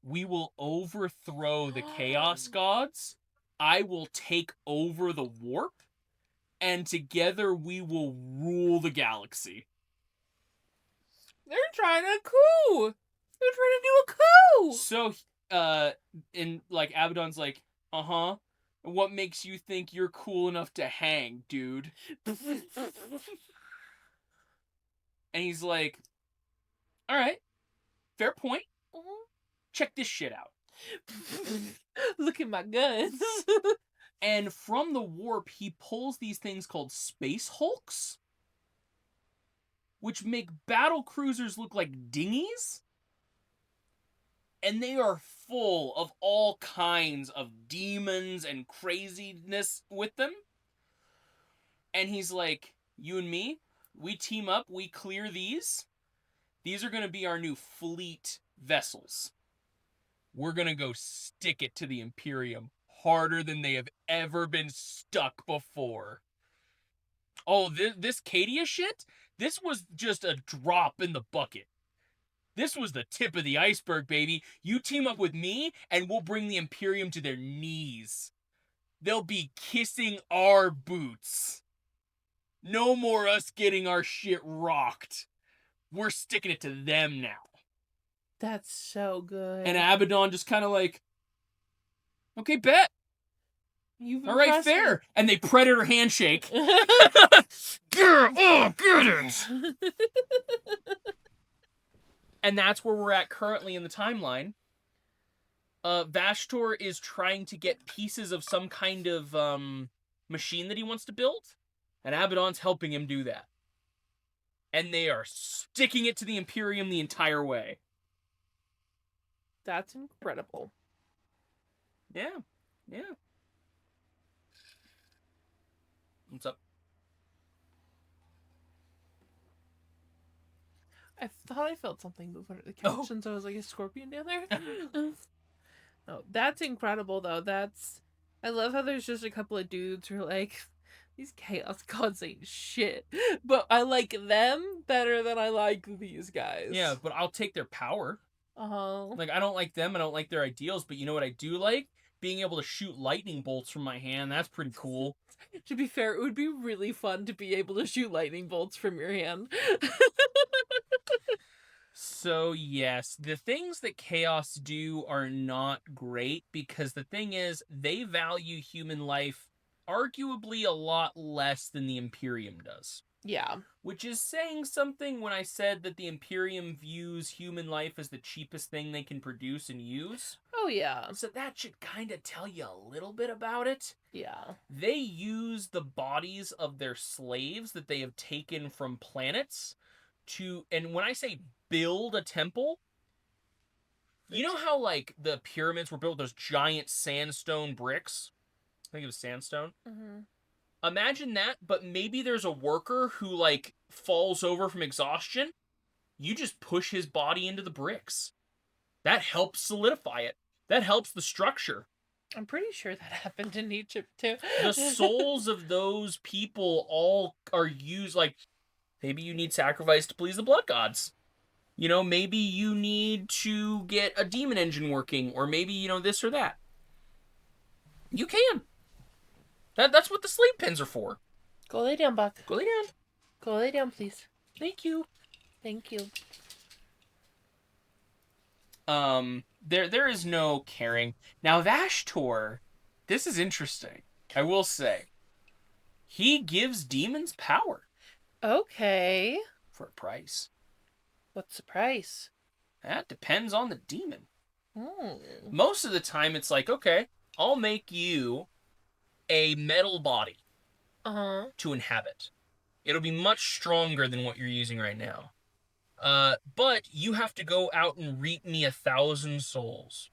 we will overthrow the Chaos Gods. I will take over the warp. And together we will rule the galaxy. They're trying to coup. They're trying to do a coup. So, and like Abaddon's like, uh-huh. What makes you think you're cool enough to hang, dude? And he's like, all right, fair point. Check this shit out. Look at my guns. And from the warp, he pulls these things called space hulks, which make battle cruisers look like dinghies. And they are full of all kinds of demons and craziness with them. And he's like, you and me, we team up, we clear these. These are going to be our new fleet vessels. We're going to go stick it to the Imperium harder than they have ever been stuck before. Oh, this Cadia shit? This was just a drop in the bucket. This was the tip of the iceberg, baby. You team up with me, and we'll bring the Imperium to their knees. They'll be kissing our boots. No more us getting our shit rocked. We're sticking it to them now. That's so good. And Abaddon just kind of like, okay, bet. All right, fair. Me. And they predator handshake. Get it. And that's where we're at currently in the timeline. Vashtor is trying to get pieces of some kind of machine that he wants to build. And Abaddon's helping him do that. And they are sticking it to the Imperium the entire way. That's incredible. Yeah. Yeah. What's up? I thought I felt something move under the couch, and so I was like, a scorpion down there? No, that's incredible, though. I love how there's just a couple of dudes who are like, these Chaos Gods ain't shit. But I like them better than I like these guys. Yeah, but I'll take their power. Uh-huh. Like, I don't like them, I don't like their ideals, but you know what I do like? Being able to shoot lightning bolts from my hand, that's pretty cool. To be fair, it would be really fun to be able to shoot lightning bolts from your hand. So, yes, the things that Chaos do are not great, because the thing is, they value human life arguably a lot less than the Imperium does. Yeah. Which is saying something when I said that the Imperium views human life as the cheapest thing they can produce and use. Oh, yeah. So that should kind of tell you a little bit about it. Yeah. They use the bodies of their slaves that they have taken from planets and when I say build a temple, you know how like the pyramids were built with those giant sandstone bricks? I think it was sandstone. Mm-hmm. Imagine that, but maybe there's a worker who like falls over from exhaustion. You just push his body into the bricks. That helps solidify it. That helps the structure. I'm pretty sure that happened in Egypt too. The souls of those people all are used, like, maybe you need sacrifice to please the blood gods. You know, maybe you need to get a demon engine working, or maybe, you know, this or that. You can. That's what the sleep pins are for. Go lay down, Buck. Go lay down. Go lay down, please. Thank you. Thank you. There is no caring. Now, Vashtor, this is interesting. I will say. He gives demons power. Okay. For a price. What's the price? That depends on the demon. Hmm. Most of the time, it's like, okay, I'll make you a metal body to inhabit. It'll be much stronger than what you're using right now. But you have to go out and reap me 1,000 souls,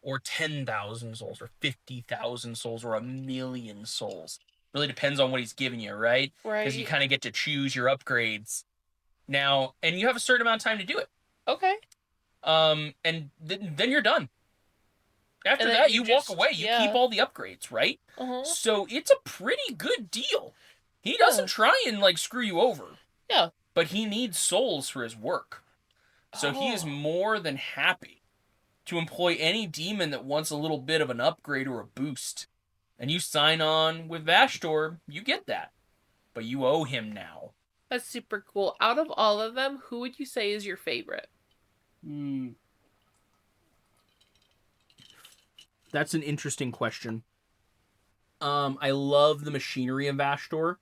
or 10,000 souls, or 50,000 souls, or 1,000,000 souls. Really depends on what he's giving you, right? Right. Because you kind of get to choose your upgrades. Now, and you have a certain amount of time to do it. Okay. And then you're done. After that, you walk away. You keep all the upgrades, right? So it's a pretty good deal. He doesn't try and, like, screw you over. Yeah. But he needs souls for his work. So he is more than happy to employ any demon that wants a little bit of an upgrade or a boost. And you sign on with Vashtor, you get that. But you owe him now. That's super cool. Out of all of them, who would you say is your favorite? That's an interesting question. I love the machinery of Vashtor.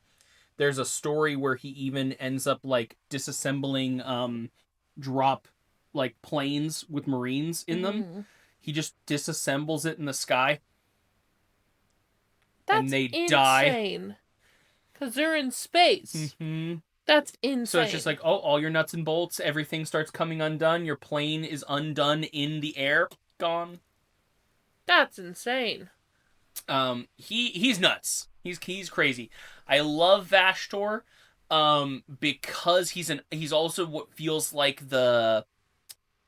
There's a story where he even ends up, like, disassembling drop, like, planes with Marines in them. He just disassembles it in the sky. That's and they insane. Because they're in space. That's insane. So it's just like, oh, all your nuts and bolts, everything starts coming undone. Your plane is undone in the air. Gone. That's insane. He's nuts. He's crazy. I love Vashtor, because he's also what feels like the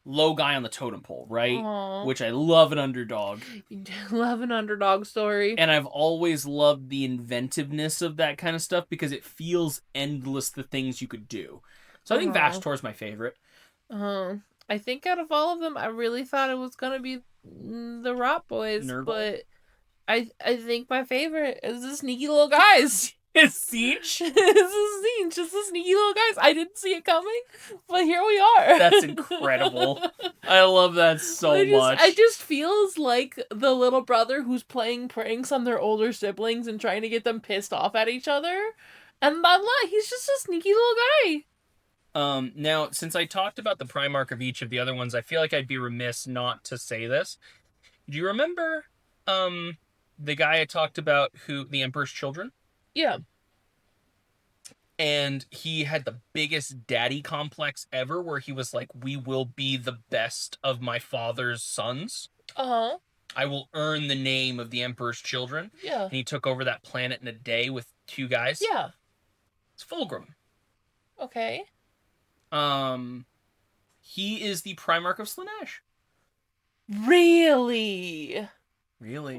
low guy on the totem pole, right? Aww. Which I love an underdog. You love an underdog story. And I've always loved the inventiveness of that kind of stuff because it feels endless, the things you could do. So I think Vashtor's my favorite. I think out of all of them, I really thought it was gonna be the Rot Boys, Nurgle. but I think my favorite is the sneaky little guys. It's zench. It's the sneaky little guys. I didn't see it coming, but here we are. That's incredible. I love that so much. I just feels like the little brother who's playing pranks on their older siblings and trying to get them pissed off at each other. And I'm not, he's just a sneaky little guy. Now, since I talked about the Primarch of each of the other ones, I feel like I'd be remiss not to say this. Do you remember, the guy I talked about the Emperor's Children? Yeah. And he had the biggest daddy complex ever, where he was like, we will be the best of my father's sons. I will earn the name of the Emperor's Children. Yeah. And he took over that planet in a day with 2 guys. Yeah. It's Fulgrim. Okay. He is the Primarch of Slenesh. Really? Really?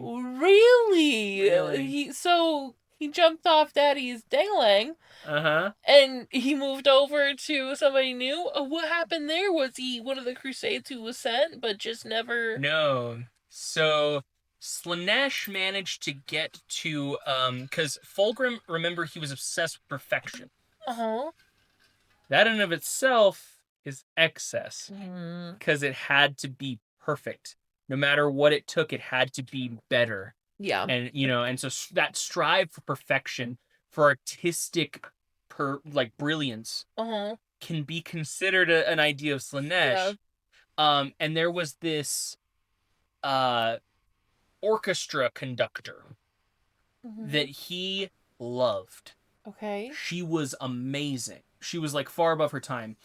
He jumped off Daddy's dangling. And he moved over to somebody new. What happened there? Was he one of the Crusades who was sent, but just never... No. So, Slenesh managed to get to, because Fulgrim, remember, he was obsessed with perfection. That in and of itself is excess. Because it had to be perfect. No matter what it took, it had to be better. Yeah. And, and so that strive for perfection, for artistic, brilliance, can be considered an idea of Slenesh. Yeah. And there was this orchestra conductor that he loved. Okay. She was amazing. She was like far above her time.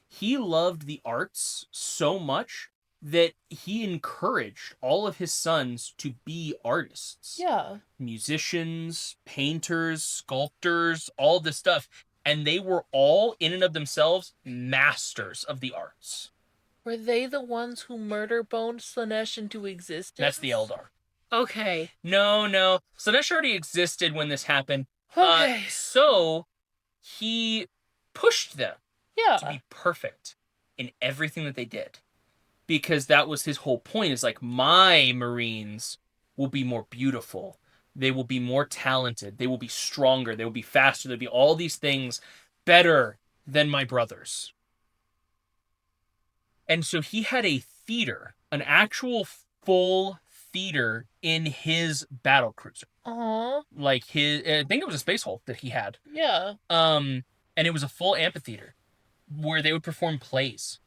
He loved the arts so much that he encouraged all of his sons to be artists. Yeah. Musicians, painters, sculptors, all this stuff. And they were all, in and of themselves, masters of the arts. Were they the ones who murder-boned Slenesh into existence? That's the Eldar. Okay. No. Slenesh already existed when this happened. Okay. So he pushed them to Yeah. be perfect in everything that they did. Because that was his whole point, is like, my Marines will be more beautiful. They will be more talented. They will be stronger. They will be faster. There'll be all these things better than my brothers. And so he had a theater, an actual full theater in his battle cruiser. Like I think it was a space hulk that he had. Yeah. And it was a full amphitheater where they would perform plays.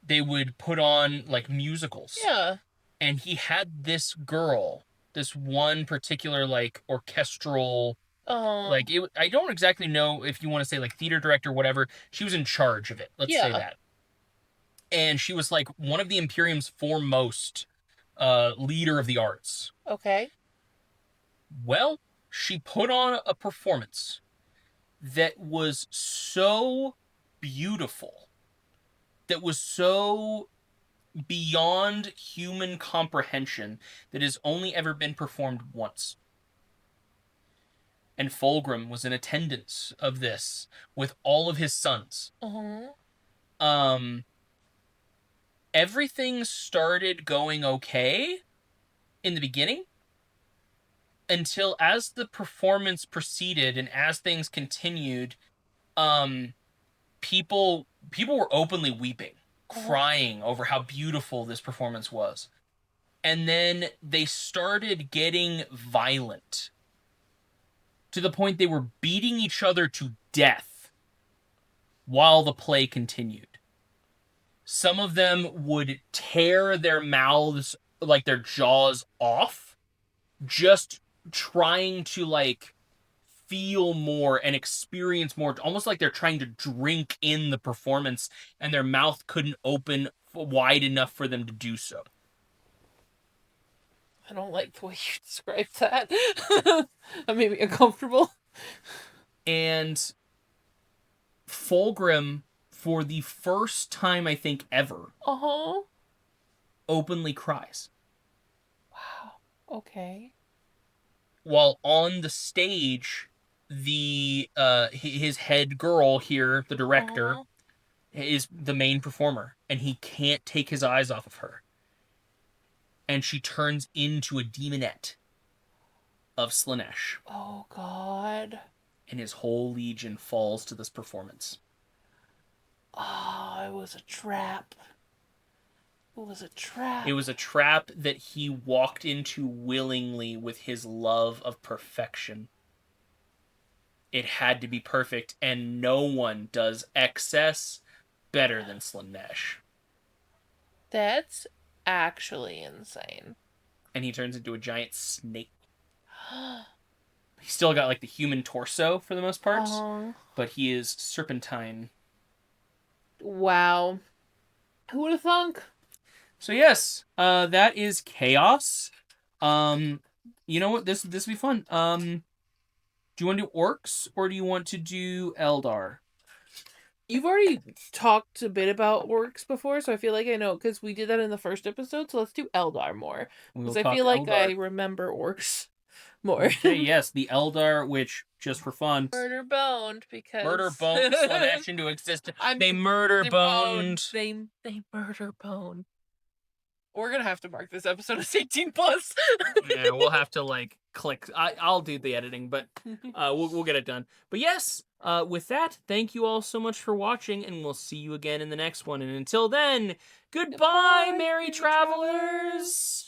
They would put on like musicals. Yeah. And he had this girl, this one particular like orchestral, like it. I don't exactly know if you want to say like theater director or whatever. She was in charge of it. Let's say that. And she was like one of the Imperium's foremost leader of the arts. Okay. Well, she put on a performance that was so beautiful, that was so beyond human comprehension, that has only ever been performed once. And Fulgrim was in attendance of this with all of his sons. Everything started going okay in the beginning, until as the performance proceeded and as things continued, people were openly weeping, crying over how beautiful this performance was. And then they started getting violent to the point they were beating each other to death while the play continued. Some of them would tear their mouths, like their jaws off, just trying to like feel more and experience more, almost like they're trying to drink in the performance, and their mouth couldn't open wide enough for them to do so. I don't like the way you described that. That made me uncomfortable. And Fulgrim, for the first time I think ever, openly cries. Wow. Okay. While on the stage, the his head girl here, the director, is the main performer, and he can't take his eyes off of her. And she turns into a demonette of Slenesh. Oh, God. And his whole legion falls to this performance. Oh, it was a trap. It was a trap. It was a trap that he walked into willingly with his love of perfection. It had to be perfect, and no one does excess better than Slenesh. That's actually insane. And he turns into a giant snake. He's still got like the human torso for the most part, but he is serpentine. Wow. Who would have thunk? So yes, that is chaos. You know what? This will be fun. Do you want to do orcs or do you want to do Eldar? You've already talked a bit about orcs before, so I feel like I know, because we did that in the first episode, so let's do Eldar more. Because I feel like Eldar. I remember orcs more. Okay, yes, the Eldar, which, just for fun... Murder-boned, because... Murder-boned Slenesh into existence. They murder-boned. They murder-boned. We're gonna have to mark this episode as 18+. Yeah, we'll have to, like, click. I'll do the editing, but we'll get it done. But yes, with that, thank you all so much for watching, and we'll see you again in the next one. And until then, goodbye, merry travelers!